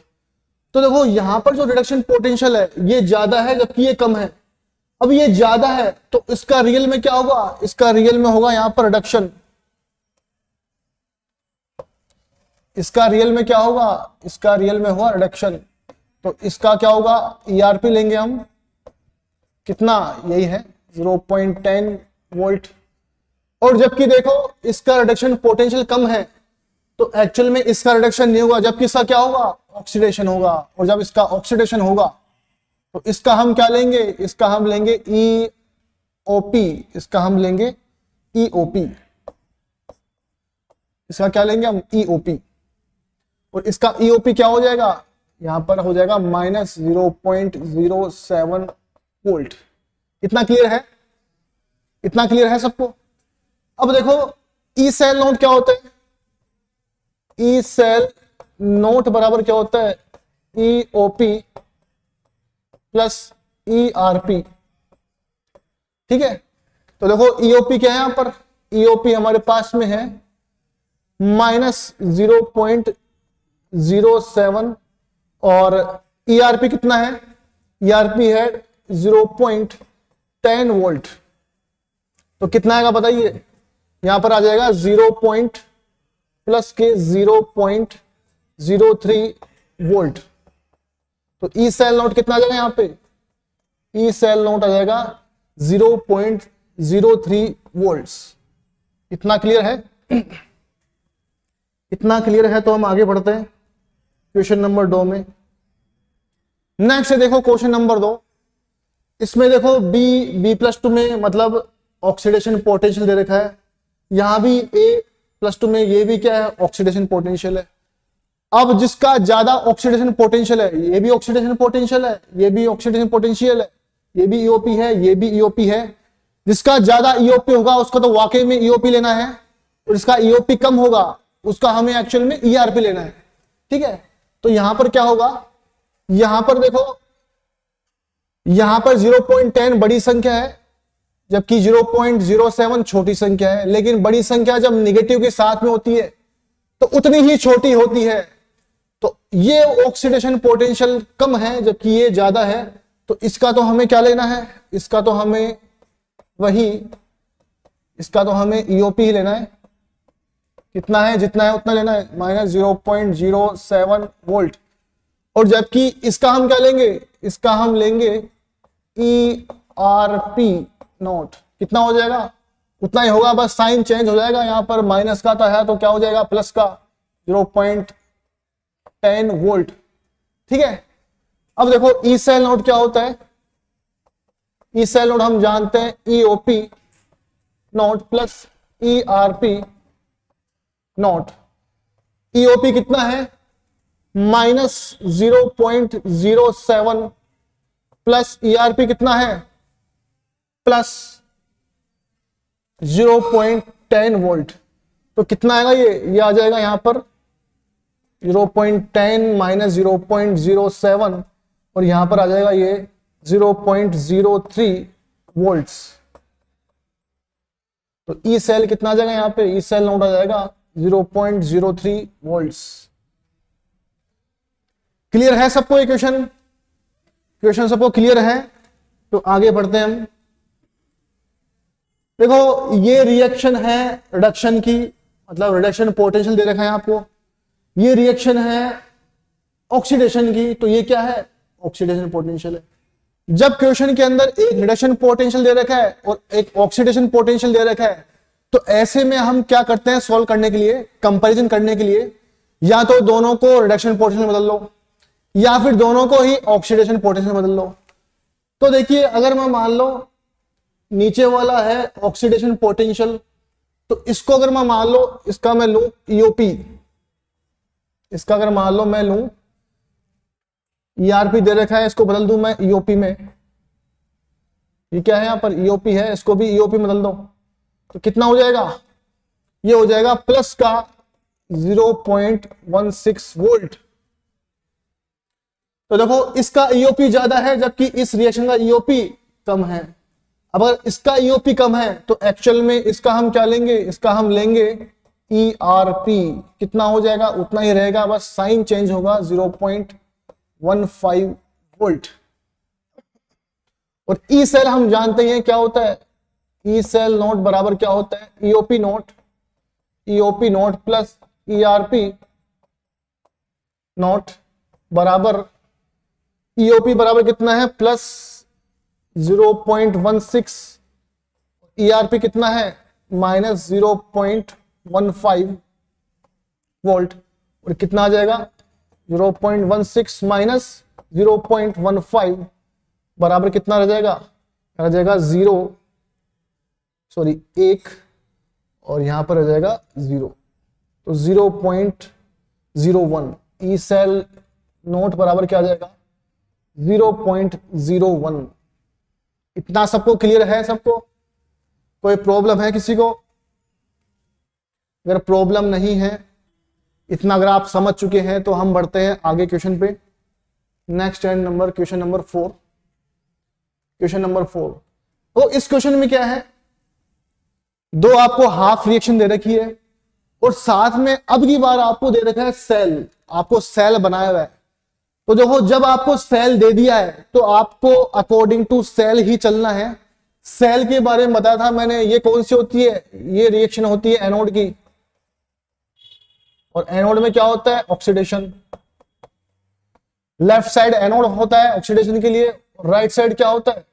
तो देखो यहां पर जो रिडक्शन पोटेंशियल है ये ज्यादा है जबकि ये कम है। अब ये ज्यादा है तो इसका रियल में क्या होगा, इसका रियल में होगा यहां पर रिडक्शन। इसका रियल में क्या होगा, इसका रियल में होगा रिडक्शन। तो इसका क्या होगा, ईआरपी लेंगे हम, कितना, यही है 0.10 वोल्ट। और जबकि देखो इसका रिडक्शन पोटेंशियल कम है, तो एक्चुअल में इसका रिडक्शन नहीं होगा, जबकि इसका क्या होगा, ऑक्सीडेशन होगा। और जब इसका ऑक्सीडेशन होगा तो इसका हम क्या लेंगे, इसका हम लेंगे EOP, इसका हम लेंगे EOP, इसका क्या लेंगे हम, EOP। और इसका EOP क्या हो जाएगा, यहां पर हो जाएगा -0.07 वोल्ट। इतना क्लियर है, इतना क्लियर है सबको। अब देखो ई सेल नोट क्या होता है, ई सेल नोट बराबर क्या होता है, EOP प्लस ERP। ठीक है, तो देखो EOP क्या है यहां पर, EOP हमारे पास में है -0.07 और ERP कितना है, ERP है 0.10 वोल्ट। तो कितना आएगा बताइए, यहां पर आ जाएगा 0 प्लस के 0.03 वोल्ट। तो ई सेल नोट कितना आ जाएगा यहां पे, ई सेल नोट आ जाएगा 0.03 वोल्ट्स। इतना क्लियर है, इतना क्लियर है। तो हम आगे बढ़ते हैं क्वेश्चन नंबर 2 में। नेक्स्ट देखो क्वेश्चन नंबर 2, इसमें देखो B+2 में मतलब ऑक्सीडेशन पोटेंशियल दे रखा है, यहां भी A+2 में ये भी क्या है, ऑक्सीडेशन पोटेंशियल है। अब जिसका ज्यादा ऑक्सीडेशन पोटेंशियल है, ये भी ऑक्सीडेशन पोटेंशियल है, ये भी ऑक्सीडेशन पोटेंशियल है, ये भी EOP है, ये भी EOP है। जिसका ज्यादा EOP होगा उसका तो वाकई में EOP लेना है, और जिसका EOP कम होगा उसका हमें एक्चुअल में ERP लेना है। ठीक है, तो यहां पर क्या होगा, यहां पर देखो यहां पर 0.10 बड़ी संख्या है, जबकि 0.07 छोटी संख्या है। लेकिन बड़ी संख्या जब निगेटिव के साथ में होती है तो उतनी ही छोटी होती है। तो ये ऑक्सीडेशन पोटेंशियल कम है जबकि ये ज्यादा है, तो इसका तो हमें क्या लेना है, इसका तो हमें वही, इसका तो हमें EOP ही लेना है। कितना है, जितना है उतना लेना है, -0.07 वोल्ट। और जबकि इसका हम क्या लेंगे, इसका हम लेंगे ERP नोट। कितना हो जाएगा, उतना ही होगा, बस साइन चेंज हो जाएगा, यहां पर माइनस का था है तो क्या हो जाएगा, प्लस का 0.10 वोल्ट। ठीक है, अब देखो ई सेल नोट क्या होता है, ई सेल नोट हम जानते हैं EOP note plus ERP note. EOP कितना है, -0.07 प्लस ERP कितना है, प्लस 0.10 वोल्ट। तो कितना आएगा ये आ जाएगा यहां पर 0.10 माइनस 0.07 और यहां पर आ जाएगा ये 0.03 वोल्ट्स। तो ई सेल कितना आ जाएगा यहां पे, ई सेल नोट आ जाएगा 0.03 वोल्ट्स। क्लियर है सबको ये क्वेश्चन, क्वेश्चन सबको क्लियर है। तो आगे बढ़ते हैं हम। देखो ये रिएक्शन है रिडक्शन की, मतलब रिडक्शन पोटेंशियल दे रखा है आपको। ये रिएक्शन है ऑक्सीडेशन की, तो ये क्या है, ऑक्सीडेशन पोटेंशियल है। जब क्वेश्चन के अंदर एक रिडक्शन पोटेंशियल दे रखा है और एक ऑक्सीडेशन पोटेंशियल दे रखा है, तो ऐसे में हम क्या करते हैं सॉल्व करने के लिए, कंपैरिजन करने के लिए, या तो दोनों को रिडक्शन पोटेंशियल बदल लो या फिर दोनों को ही ऑक्सीडेशन पोटेंशियल बदल लो। तो देखिए अगर मैं मान लो नीचे वाला है ऑक्सीडेशन पोटेंशियल, तो इसको अगर मैं मान लो इसका मैं लूं EOP, इसका अगर मान लो मैं लूं ERP दे रखा है, इसको बदल दूं मैं EOP में। ये क्या है यहां पर EOP है, इसको भी EOP में बदल दो, तो कितना हो जाएगा, ये हो जाएगा प्लस का 0.16 वोल्ट। तो देखो इसका EOP ज्यादा है जबकि इस रिएक्शन का EOP कम है। अब अगर इसका EOP कम है तो एक्चुअल में इसका हम क्या लेंगे, इसका हम लेंगे ERP। कितना हो जाएगा, उतना ही रहेगा, बस साइन चेंज होगा 0.15 वोल्ट। और ई सेल हम जानते हैं क्या होता है, ई सेल नोट बराबर क्या होता है, EOP note, EOP note plus ERP note बराबर, EOP बराबर कितना है, प्लस 0.16, ERP कितना है -0.15 वोल्ट, और कितना आ जाएगा 0.16 माइनस 0.15 बराबर कितना रह जाएगा, 1, और यहां पर रह जाएगा 0, तो 0.01 ई सेल नोट बराबर क्या आ जाएगा 0.01। इतना सबको क्लियर है? सबको कोई प्रॉब्लम है किसी को? अगर प्रॉब्लम नहीं है, इतना अगर आप समझ चुके हैं, तो हम बढ़ते हैं आगे क्वेश्चन पे। Next number question number 4। Question number 4, तो इस क्वेश्चन में क्या है, दो आपको हाफ रिएक्शन दे रखी है और साथ में अब की बार आपको दे रखा है सेल, आपको सेल बनाया हुआ है। तो देखो, जब आपको सेल दे दिया है तो आपको अकॉर्डिंग टू सेल ही चलना है। सेल के बारे में बताया था मैंने, ये कौन सी होती है, ये रिएक्शन होती है एनोड की, और एनोड में क्या होता है ऑक्सीडेशन। लेफ्ट साइड एनोड होता है ऑक्सीडेशन के लिए, राइट साइड क्या होता है,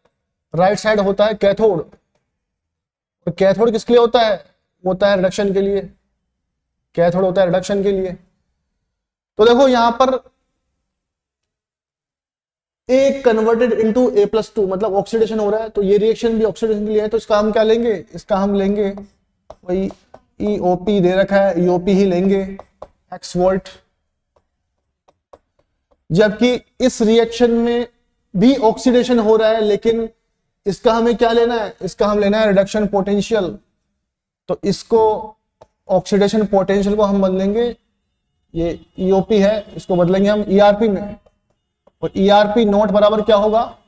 राइट साइड होता है कैथोड। और कैथोड किसके लिए होता है रिडक्शन के लिए, कैथोड होता है रिडक्शन के लिए। तो देखो यहां पर A कन्वर्टेड इनटू A+2, मतलब ऑक्सीडेशन हो रहा है, तो ये रिएक्शन भी ऑक्सीडेशन के लिए है। तो इसका हम क्या लेंगे, इसका हम लेंगे वही EOP दे रखा है, EOP ही लेंगे x वोल्ट। जबकि इस रिएक्शन में भी ऑक्सीडेशन हो रहा है, लेकिन इसका हमें क्या लेना है, इसका हम लेना है रिडक्शन पोटेंशियल। तो इसको ऑक्सीडेशन पोटेंशियल को हम बदलेंगे, ये EOP है, इसको बदलेंगे हम ERP में, और ERP नोट बराबर क्या होगा,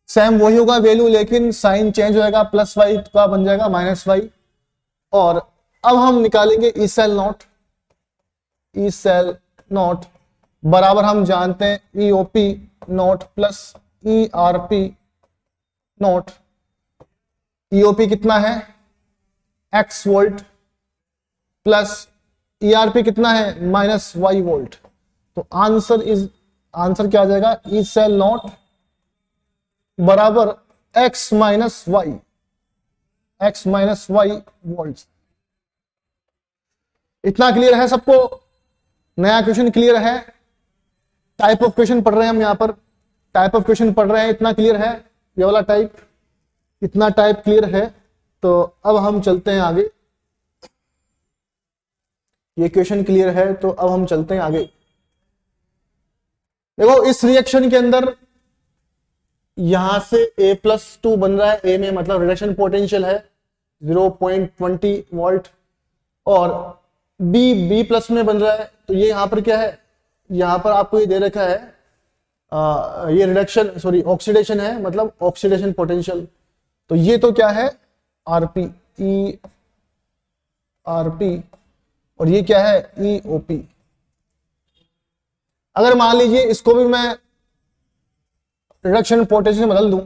सेम वही होगा वैल्यू, लेकिन साइन चेंज होएगा, +y का बन जाएगा -y। और अब हम निकालेंगे ई सेल नोट बराबर हम जानते हैं EOP note plus ERP note. EOP कितना है x वोल्ट, प्लस ERP कितना है -y वोल्ट। तो आंसर क्या आ जाएगा, ई सेल नोट बराबर x माइनस वाई वोल्ट। इतना क्लियर है सबको? नया क्वेश्चन क्लियर है? टाइप ऑफ क्वेश्चन पढ़ रहे हैं हम, यहां पर टाइप ऑफ क्वेश्चन पढ़ रहे हैं, इतना क्लियर है? ये वाला टाइप, इतना टाइप क्लियर है? तो अब हम चलते हैं आगे। ये क्वेश्चन क्लियर है, तो अब हम चलते हैं आगे। देखो, इस रिएक्शन के अंदर यहां से A+2 बन रहा है, A में मतलब रिडक्शन पोटेंशियल है 0.20 वोल्ट, और B+ में बन रहा है। तो ये यहां पर क्या है, यहां पर आपको ये दे रखा है ये रिडक्शन ऑक्सीडेशन है, मतलब ऑक्सीडेशन पोटेंशियल। तो ये तो क्या है RP, ERP, और ये क्या है EOP। अगर मान लीजिए इसको भी मैं रिडक्शन पोटेंशियल बदल दूं,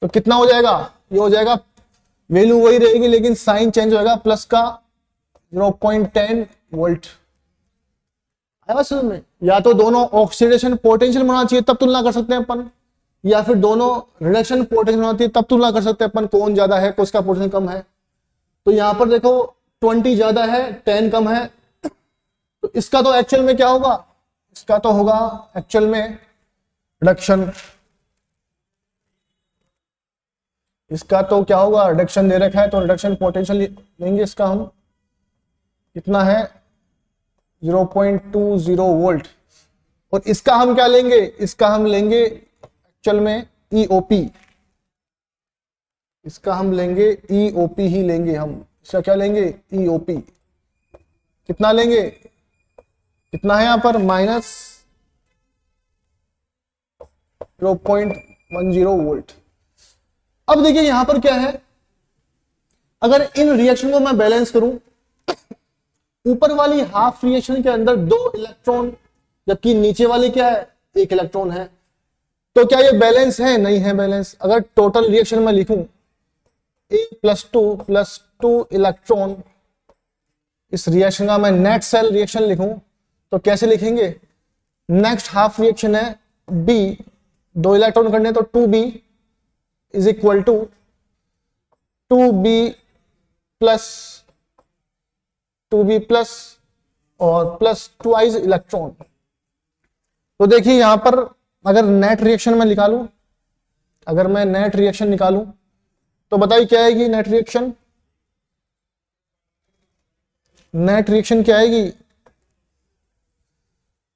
तो कितना हो जाएगा, ये हो जाएगा, वैल्यू वही रहेगी लेकिन साइन चेंज होगा, प्लस का 0.10 वोल्ट। आया समझ में? या तो दोनों ऑक्सीडेशन पोटेंशियल होना चाहिए तब तुलना कर सकते हैं अपन, या फिर दोनों रिडक्शन पोटेंशियल होना चाहिए तब तुलना कर सकते हैं अपन, कौन ज्यादा है, किसका पोटेंशियल कम है। तो यहां पर देखो 20 ज्यादा है, 10 कम है, तो इसका तो एक्चुअल में क्या होगा, इसका तो होगा एक्चुअल में रिडक्शन। इसका तो क्या होगा, रिडक्शन दे रखा है, तो रिडक्शन पोटेंशियल लेंगे इसका हम, कितना है 0.20 वोल्ट। और इसका हम क्या लेंगे, इसका हम लेंगे एक्चुअल में EOP, इसका हम लेंगे EOP ही लेंगे हम। इसका क्या लेंगे EOP, कितना लेंगे, कितना है यहां पर -0.10 वोल्ट। अब देखिए यहां पर क्या है, अगर इन रिएक्शन को मैं बैलेंस करूं, ऊपर वाली हाफ रिएक्शन के अंदर 2 इलेक्ट्रॉन, जबकि नीचे वाली क्या है 1 इलेक्ट्रॉन है, तो क्या ये बैलेंस है? नहीं है बैलेंस। अगर टोटल रिएक्शन में लिखूं A+2 इलेक्ट्रॉन, इस रिएक्शन का मैं नेट सेल रिएक्शन लिखूं, तो कैसे लिखेंगे, नेक्स्ट हाफ रिएक्शन है B 2 इलेक्ट्रॉन करने तो 2b is equal to 2b plus 2b plus और प्लस ट्वाइस इलेक्ट्रॉन। तो देखिए यहां पर अगर नेट रिएक्शन में निकालूं, अगर मैं नेट रिएक्शन निकालूं तो बताइए क्या आएगी नेट रिएक्शन? नेट रिएक्शन क्या आएगी?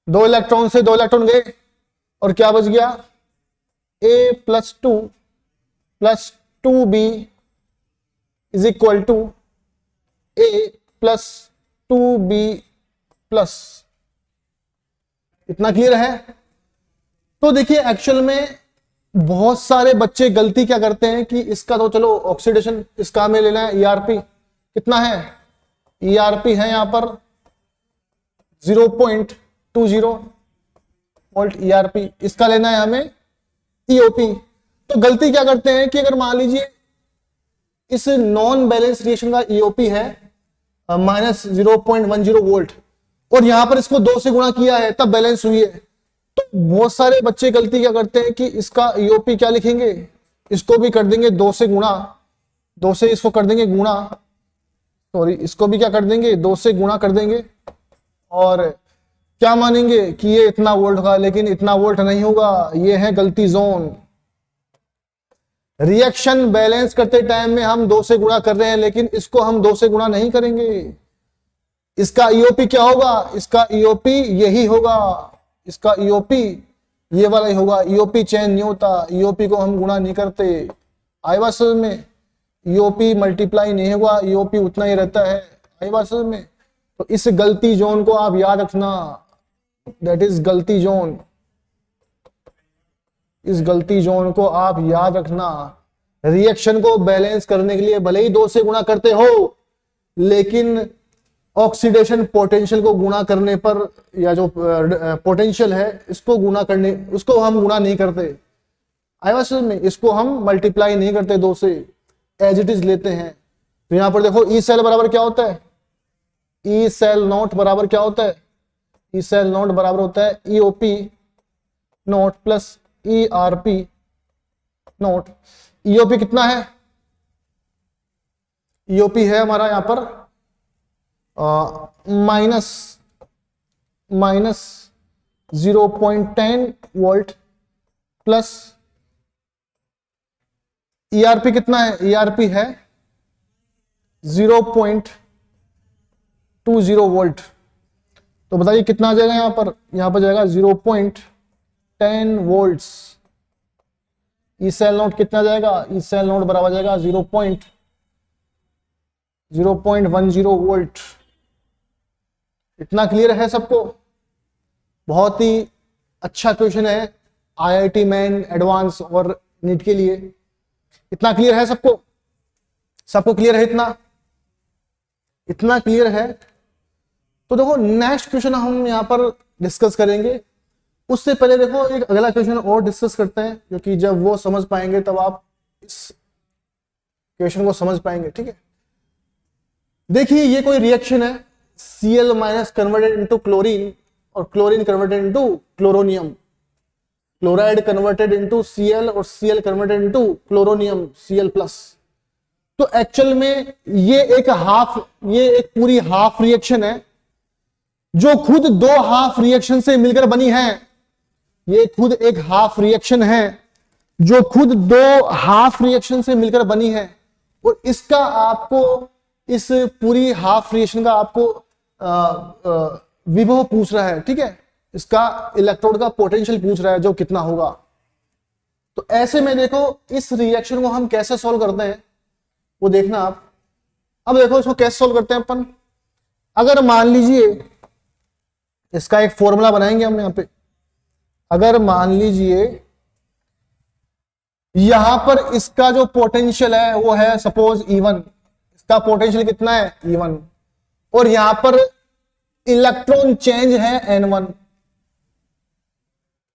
2 इलेक्ट्रॉन से 2 इलेक्ट्रॉन गए और क्या बच गया? a plus 2 plus 2b is equal to a plus 2b plus. इतना क्लियर है? तो देखिए एक्चुअल में बहुत सारे बच्चे गलती क्या करते हैं कि इसका तो चलो ऑक्सीडेशन, इसका हमें लेना है ईआरपी, कितना है? ईआरपी है यहां पर 0.20 वोल्ट ईआरपी, इसका लेना है हमें ईओपी। तो गलती क्या करते हैं कि अगर मान लीजिए इस नॉन बैलेंस रिएक्शन का ईओपी है माइनस 0.10 वोल्ट और यहां पर इसको 2 से गुणा किया है तब बैलेंस हुई है, तो बहुत सारे बच्चे गलती क्या करते हैं कि इसका ईओपी क्या लिखेंगे, इसको भी कर देंगे 2 से गुणा, 2 से इसको कर देंगे गुणा, सॉरी इसको भी क्या कर देंगे 2 से गुणा कर देंगे और क्या मानेंगे कि ये इतना वोल्ट होगा, लेकिन इतना वोल्ट नहीं होगा, ये है गलती जोन। रिएक्शन बैलेंस करते टाइम में हम 2 से गुणा कर रहे हैं, लेकिन इसको हम 2 से गुणा नहीं करेंगे। इसका ईओपी क्या होगा? इसका ईओपी यही होगा, इसका ईओपी ये वाला ही होगा। ईओपी चेंज नहीं होता, ईओपी को हम गुणा नहीं करते। आई बात समझ में? ईओपी मल्टीप्लाई नहीं होगा, ईओपी उतना ही रहता है। आई बात समझ में? तो इस गलती जोन को आप याद रखना, दैट इज गलती जोन। इस गलती जोन को आप याद रखना। रिएक्शन को बैलेंस करने के लिए भले ही 2 से गुणा करते हो, लेकिन ऑक्सीडेशन पोटेंशियल को गुणा करने पर, या जो पोटेंशियल है इसको गुणा करने, उसको हम गुणा नहीं करते। आई बात समझ में? इसको हम मल्टीप्लाई नहीं करते 2 से, एज इट इज लेते हैं। तो यहां पर देखो ई सेल बराबर क्या होता है? ई सेल नॉट बराबर क्या होता है? ई सेल नॉट बराबर होता है EOP not plus ERP not. EOP कितना है? ईओपी है हमारा यहां पर माइनस 0.10 वोल्ट प्लस ईआरपी कितना है? ईआरपी है 0.20 वोल्ट। तो बताइए कितना आ जाएगा यहां पर? यहां पर जाएगा 0.10 वोल्ट्स। ई सेल नोट कितना जाएगा? ई सेल नोट बराबर जाएगा 0.10 वोल्ट। इतना क्लियर है सबको? बहुत ही अच्छा क्वेश्चन है आईआईटी मेन, एडवांस और नीट के लिए। इतना क्लियर है सबको? सबको क्लियर है? इतना क्लियर है? तो देखो नेक्स्ट क्वेश्चन हम यहां पर डिस्कस करेंगे। उससे पहले देखो एक अगला क्वेश्चन और डिस्कस करते हैं, क्योंकि जब वो समझ पाएंगे तब आप इस क्वेश्चन को समझ पाएंगे। ठीक है, देखिए ये कोई रिएक्शन है, Cl minus converted into chlorine और chlorine converted into chloronium, chloride converted into Cl और Cl converted into chloronium Cl plus. तो एक्चुअल में ये एक पूरी हाफ रिएक्शन है जो खुद 2 हाफ रिएक्शन से मिलकर बनी है। ये खुद एक हाफ रिएक्शन है जो खुद 2 हाफ रिएक्शन से मिलकर बनी है, और इसका आपको, इस पूरी हाफ रिएक्शन का आपको विभव पूछ रहा है। ठीक है, इसका इलेक्ट्रोड का पोटेंशियल पूछ रहा है जो कितना होगा। तो ऐसे में देखो इस रिएक्शन को हम कैसे सॉल्व करते हैं वो देखना आप। अब देखो इसको कैसे सॉल्व करते हैं अपन। अगर मान लीजिए इसका एक फॉर्मूला बनाएंगे हम यहां पे। अगर मान लीजिए यहां पर इसका जो पोटेंशियल है वो है सपोज E1, इसका पोटेंशियल कितना है E1, और यहां पर इलेक्ट्रॉन चेंज है N1।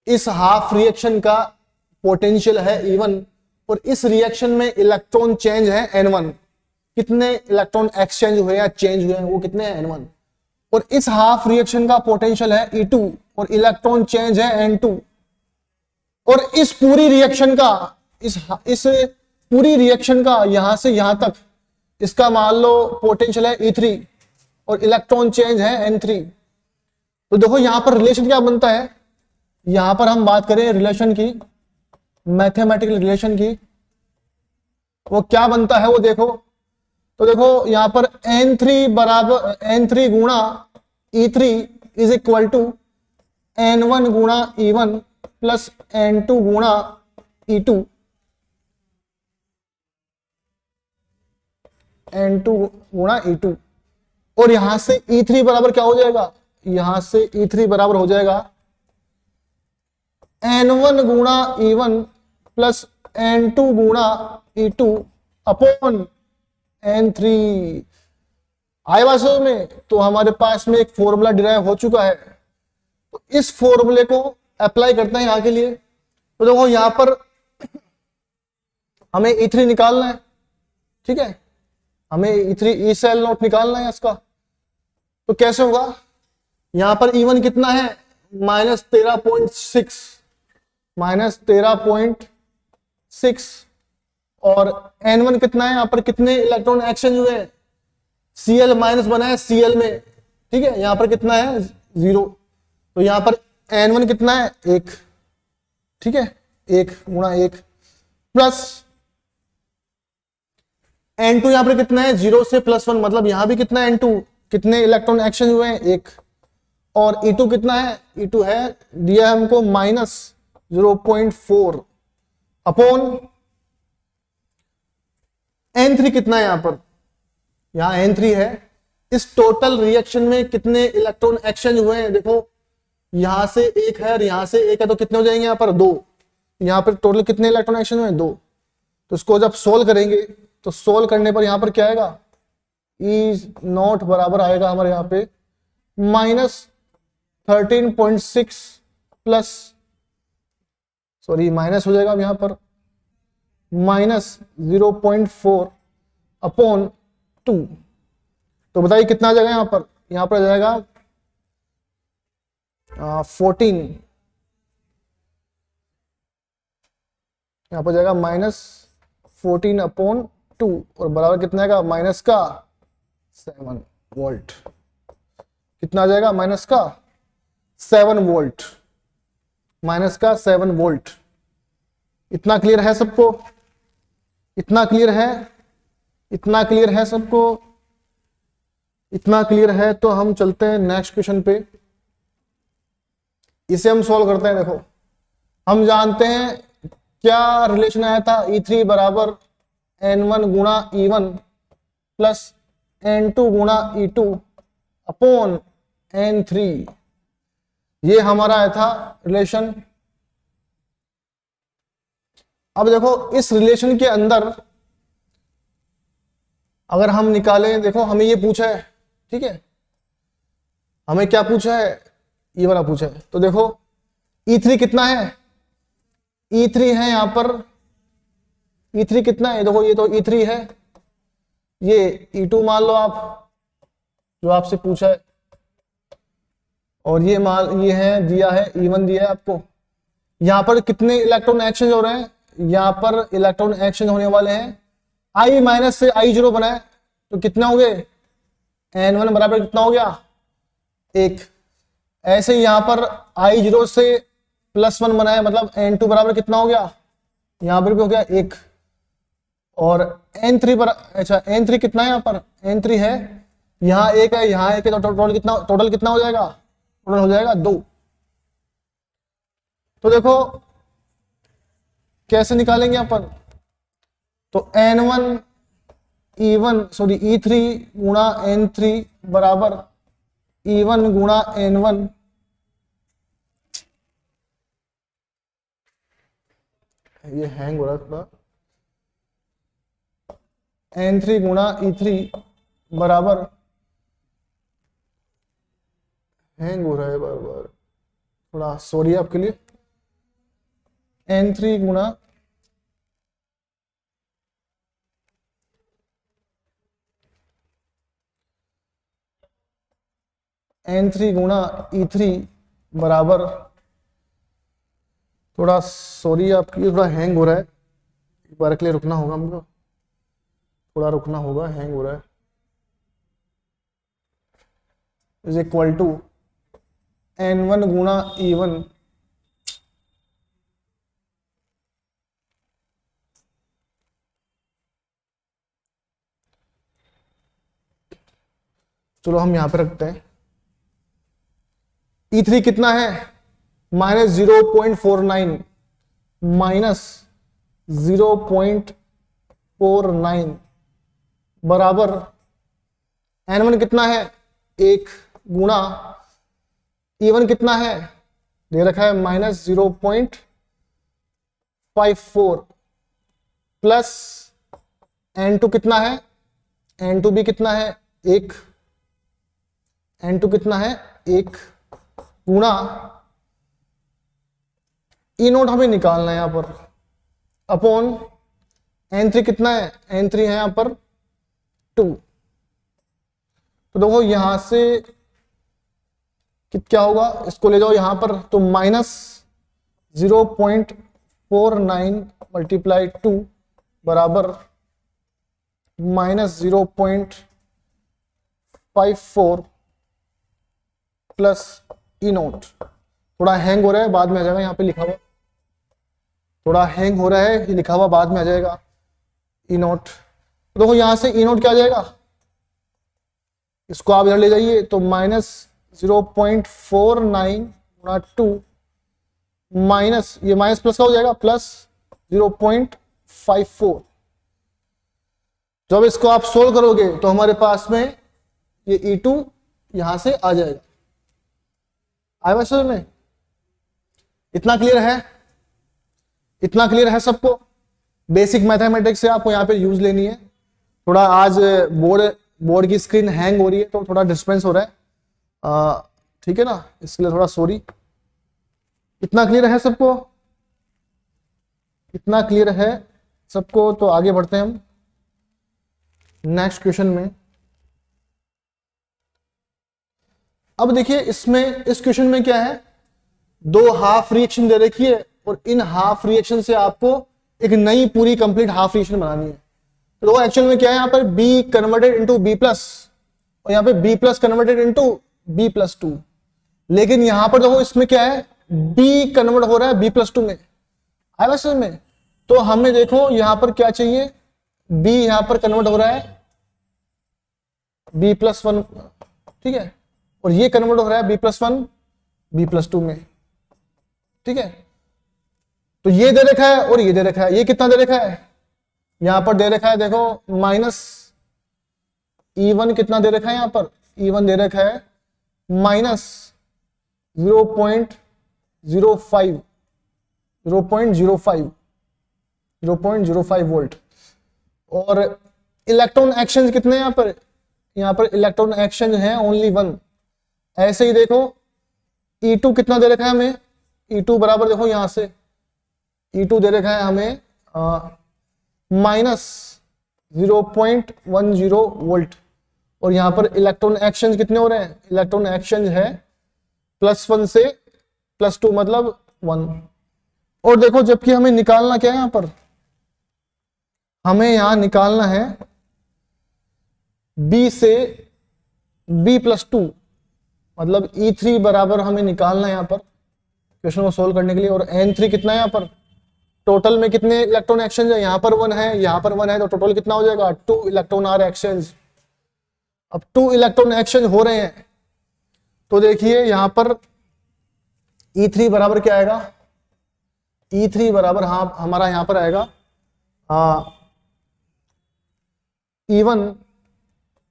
इस हाफ रिएक्शन का पोटेंशियल है E1 और इस रिएक्शन में इलेक्ट्रॉन चेंज है N1। कितने इलेक्ट्रॉन एक्सचेंज हुए या चेंज हुए हैं वो कितने हैं? N1। और इस हाफ रिएक्शन का पोटेंशियल है E2 और इलेक्ट्रॉन चेंज है N2। और इस पूरी रिएक्शन का इस पूरी रिएक्शन का यहां से यहां तक इसका मान लो पोटेंशियल है E3 और इलेक्ट्रॉन चेंज है N3। तो देखो यहां पर रिलेशन क्या बनता है, यहां पर हम बात करें रिलेशन की, मैथमेटिकल रिलेशन की, वो क्या बनता है वो देखो। तो देखो यहां पर N3 गुणा E3 is equal to N1 गुणा E1 प्लस N2 गुणा E2, N2 गुणा E2। और यहां से E3 बराबर क्या हो जाएगा, यहां से E3 बराबर हो जाएगा N1 गुणा E1 प्लस N2 गुणा E2 अपॉन N3। आए बात समझ में। तो हमारे पास में एक फॉर्मूला डिराइव हो चुका है, तो इस फॉर्मूले को अप्लाई करते हैं यहां के लिए। तो देखो यहां पर हमें E3 निकालना है, ठीक है, हमें E3 E सेल नोट निकालना है इसका। तो कैसे होगा, यहां पर E1 कितना है -13.6, -13.6 और N1 कितना है, यहां पर कितने इलेक्ट्रॉन एक्सचेंज हुए हैं, Cl माइनस बना है Cl में, ठीक है, यहां पर कितना है 0। तो यहां पर N1 कितना है 1, ठीक है, 1 गुणा 1 प्लस N2 यहां पर कितना है 0 से +1, मतलब यहां भी कितना है N2, कितने इलेक्ट्रॉन एक्सचेंज हुए हैं 1। और E2 कितना है, E2 है दिया है हमको -0.4 अपॉन N3 कितना है, यहां पर यहां N3 है। इस टोटल रिएक्शन में कितने इलेक्ट्रॉन एक्सचेंज हुए हैं, देखो यहां से 1 है और यहां से 1 है, तो कितने हो जाएंगे यहां पर 2। यहां पर टोटल कितने इलेक्ट्रॉन एक्सचेंज हुए हैं 2। तो इसको जब सोल्व करेंगे तो सोल्व करने पर यहां पर क्या आएगा, E0 बराबर आएगा हमारे यहां पे -13.6 प्लस, सॉरी माइनस हो जाएगा यहां पर -0.4 अपॉन 2। तो बताइए कितना आ जाएगा यहां पर आ जाएगा 14, यहां पर जाएगा -14 अपॉन 2 और बराबर कितना आएगा माइनस का 7 वोल्ट। कितना आ जाएगा माइनस का 7 वोल्ट, माइनस का 7 वोल्ट। इतना क्लियर है सबको, इतना क्लियर है, इतना क्लियर है सबको, इतना क्लियर है। तो हम चलते हैं नेक्स्ट क्वेश्चन पे, इसे हम सॉल्व करते हैं। देखो हम जानते हैं क्या रिलेशन आया था, E3 बराबर N1 गुणा E1 प्लस N2 गुणा E2 अपॉन N3, ये हमारा आया था रिलेशन। अब देखो इस रिलेशन के अंदर अगर हम निकालें, देखो हमें ये पूछा है, ठीक है, हमें क्या पूछा है, ये वाला पूछा है। तो देखो E3 कितना है, E3 है यहां पर, E3 कितना है, देखो ये तो E3 है, ये E2 मान लो आप, जो आपसे पूछा है, और ये मान ये है दिया है E1 दिया है आपको। यहां पर कितने इलेक्ट्रॉन एक्सचेंज हो रहे हैं, यहां पर इलेक्ट्रॉन एक्सचेंज होने वाले हैं I माइनस से I0 बनाए, तो कितना हो गए N1 बराबर कितना हो गया 1। ऐसे ही यहां पर I0 से +1 बनाए, मतलब N2 बराबर कितना हो गया, यहां पर भी हो गया 1। और N3 पर, अच्छा N3 कितना है, यहां पर N3 है, यहां 1 है, यहां 1 है, तो टोटल कितना हो जाएगा, टोटल हो जाएगा 2। तो देखो कैसे निकालेंगे अपन, तो N1 E1 सॉरी E3 गुणा N3 बराबर E1 गुणा N1, ये हैंग हो रहा है थोड़ा, N3 गुणा E3 बराबर, हैंग हो रहा है बार बार, थोड़ा सॉरी आपके लिए, N3 गुणा E3 बराबर, थोड़ा सॉरी, आपकी थोड़ा हैंग हो रहा है, एक बार के लिए रुकना होगा हमको, थोड़ा रुकना होगा, हैंग हो रहा है। इज इक्वल टू N1 गुणा E1 चलो हम यहां पे रखते हैं। E3 कितना है, -0.49 -0.49 बराबर N1 कितना है 1 गुणा E1 कितना है दे रखा है -0.54 प्लस N2 कितना है, N2 भी कितना है 1, N2 कितना है 1 गुणा E0 हमें निकालना है यहां पर, अपॉन N3 कितना है, N3 है यहां पर 2। तो देखो यहां से क्या होगा, इसको ले जाओ यहां पर, तो -0.49 मल्टीप्लाई 2 बराबर -0.54 प्लस E0। थोड़ा हैंग हो रहा है, बाद में आ जाएगा, यहाँ पे लिखा हुआ थोड़ा हैंग हो रहा है, ये लिखा हुआ बाद में आ जाएगा E0। तो देखो यहां से E0 क्या आ जाएगा, इसको आप इधर ले जाइए, तो -0.49 गुणा 2 माइनस, ये माइनस प्लस का हो जाएगा, प्लस 0.54। जब इसको आप सोल्व करोगे तो हमारे पास में ये E2 यहां से आ जाएगा। आया समझ में? इतना क्लियर है, इतना क्लियर है सबको? बेसिक मैथमेटिक्स से आपको यहाँ पे यूज लेनी है। थोड़ा आज बोर्ड की स्क्रीन हैंग हो रही है तो थोड़ा डिस्टर्बेंस हो रहा है, ठीक है ना, इसके लिए थोड़ा सॉरी। इतना क्लियर है सबको? इतना क्लियर है सबको? तो आगे बढ़ते हैं हम नेक्स्ट क्वेश्चन में। अब देखिए इसमें, इस क्वेश्चन में क्या है, दो हाफ रिएक्शन दे रखी है और इन हाफ रिएक्शन से आपको एक नई पूरी कंप्लीट हाफ रिएक्शन बनानी है। तो एक्चुअल में क्या है, यहाँ पर B converted into B plus और यहाँ पे B plus converted into B plus 2। लेकिन यहां पर देखो इसमें क्या है, B कन्वर्ट हो रहा है B प्लस 2 में। आया समझ में? तो हमें देखो यहां पर क्या चाहिए, B यहां पर कन्वर्ट हो रहा है B प्लस 1, ठीक है, और ये कन्वर्ट हो रहा है B प्लस 1 B प्लस 2 में, ठीक है। तो ये दे रखा है और ये दे रखा है, ये कितना दे रखा है, यहां पर दे रखा है देखो माइनस E1 कितना दे रखा है, यहां पर E1 दे रखा है माइनस 0.05 वोल्ट। और इलेक्ट्रॉन एक्सचेंज कितने हैं यहां पर इलेक्ट्रॉन एक्सचेंज है ओनली 1। ऐसे ही देखो E2 कितना दे रखा है हमें, E2 बराबर देखो यहां से E2 दे रखा है हमें माइनस 0.10 वोल्ट। और यहां पर इलेक्ट्रॉन एक्सचेंज कितने हो रहे हैं, इलेक्ट्रॉन एक्सचेंज है +1 से +2 मतलब 1। और देखो जबकि हमें निकालना क्या है, यहां पर हमें यहां निकालना है B से B प्लस 2 मतलब E3 बराबर हमें निकालना है यहां पर क्वेश्चन को सोल्व करने के लिए। और N3 कितना है, यहां पर टोटल में कितने इलेक्ट्रॉन एक्सचेंज है, यहां पर 1 है, यहां पर 1 है, तो टोटल कितना हो जाएगा 2 इलेक्ट्रॉन आर एक्सचेंज। अब 2 इलेक्ट्रॉन एक्सचेंज हो रहे हैं तो देखिए यहां पर E3 बराबर क्या आएगा, E3 बराबर हमारा यहां पर आएगा E1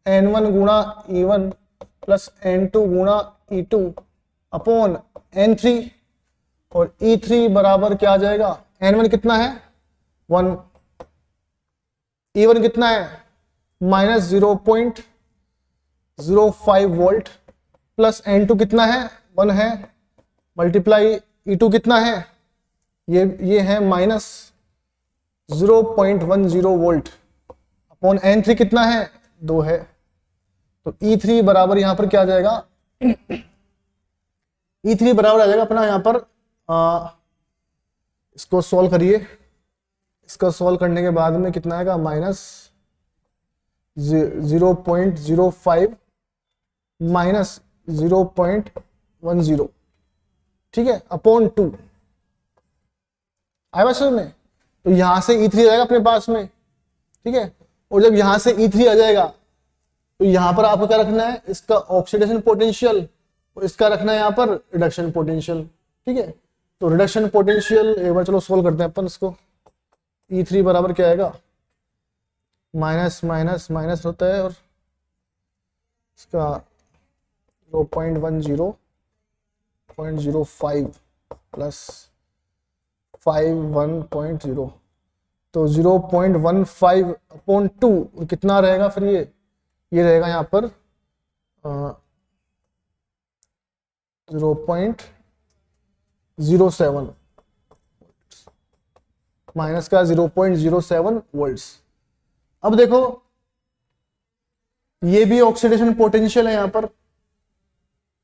N1 गुणा E1 प्लस N2 गुणा E2 अपॉन N3। और E3 बराबर क्या आ जाएगा, N1 कितना है 1, E1 कितना है माइनस 0.05 वोल्ट प्लस N2 कितना है 1 है, मल्टीप्लाई E2 कितना है, ये है माइनस 0.10 वोल्ट अपॉन N3 कितना है 2 है। तो E3 बराबर यहां पर क्या आ जाएगा, E3 बराबर आ जाएगा अपना यहां पर इसको सॉल्व करिए। इसका सॉल्व करने के बाद में कितना आएगा, माइनस 0.05 माइनस 0.10, ठीक है, अपॉन 2। आया बात समझ में? तो यहां से E3 आ जाएगा अपने पास में, ठीक है। और जब यहां से E3 आ जाएगा तो यहां पर आपको क्या रखना है, इसका ऑक्सीडेशन पोटेंशियल, और इसका रखना है यहां पर रिडक्शन पोटेंशियल, ठीक है। तो रिडक्शन पोटेंशियल एक बार चलो सोल्व करते हैं अपन इसको। E3 बराबर क्या आएगा, माइनस माइनस माइनस होता है, और इसका 0.05 प्लस 1.0, तो 0.15 अपॉन 2 कितना रहेगा फिर, ये रहेगा यहाँ पर 0.07 माइनस का 0.07 वोल्ट्स। अब देखो ये भी ऑक्सीडेशन पोटेंशियल है यहाँ पर,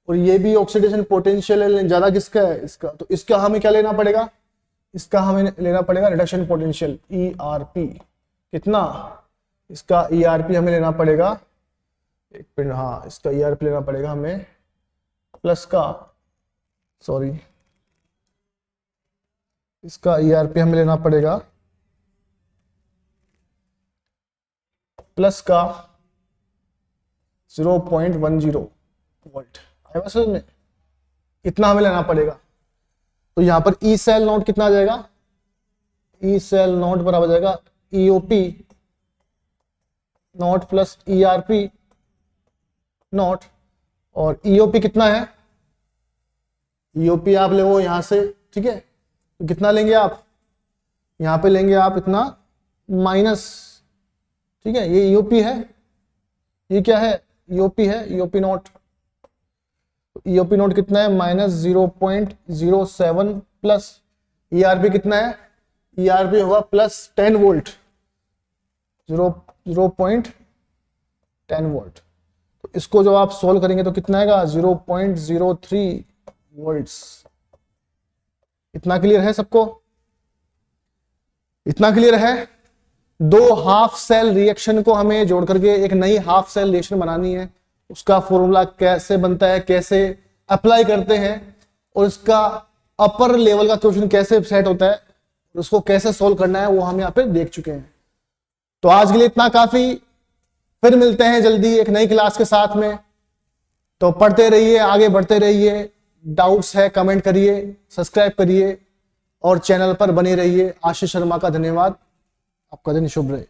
और ये भी ऑक्सीडेशन पोटेंशियल है, ज्यादा किसका है, इसका। तो इसका हमें क्या लेना पड़ेगा, इसका हमें लेना पड़ेगा रिडक्शन पोटेंशियल ERP। कितना, इसका ERP हमें लेना पड़ेगा, एक मिनट, हाँ इसका ERP लेना पड़ेगा हमें प्लस का, सॉरी इसका ERP हमें लेना पड़ेगा प्लस का 0.10 वोल्ट। आएगा समझ में? इतना हमें लेना पड़ेगा। तो यहां पर E सेल नॉट कितना आ जाएगा, E सेल नॉट बराबर जाएगा EOP not plus ERP not, और EOP कितना है, EOP आप ले वो यहां से, ठीक है। तो कितना लेंगे आप, यहां पे लेंगे आप इतना माइनस, ठीक है, ये EOP है, ये क्या है, EOP है, EOP नॉट। EOP नोट कितना है, माइनस 0.07 प्लस ERP कितना है, ERP होगा प्लस 10 वोल्ट, 0.10 वोल्ट। तो इसको जब आप सोल्व करेंगे तो कितना आएगा, 0.03 वोल्ट्स। इतना क्लियर है सबको, इतना क्लियर है। दो हाफ सेल रिएक्शन को हमें जोड़ करके एक नई हाफ सेल रिएक्शन बनानी है। उसका फॉर्मूला कैसे बनता है, कैसे अप्लाई करते हैं, और इसका अपर लेवल का क्वेश्चन कैसे सेट होता है, उसको कैसे सोल्व करना है, वो हम यहाँ पे देख चुके हैं। तो आज के लिए इतना काफी, फिर मिलते हैं जल्दी एक नई क्लास के साथ में। तो पढ़ते रहिए, आगे बढ़ते रहिए, डाउट्स है कमेंट करिए, सब्सक्राइब करिए और चैनल पर बने रहिए। आशीष शर्मा का धन्यवाद। आपका दिन शुभ रहे।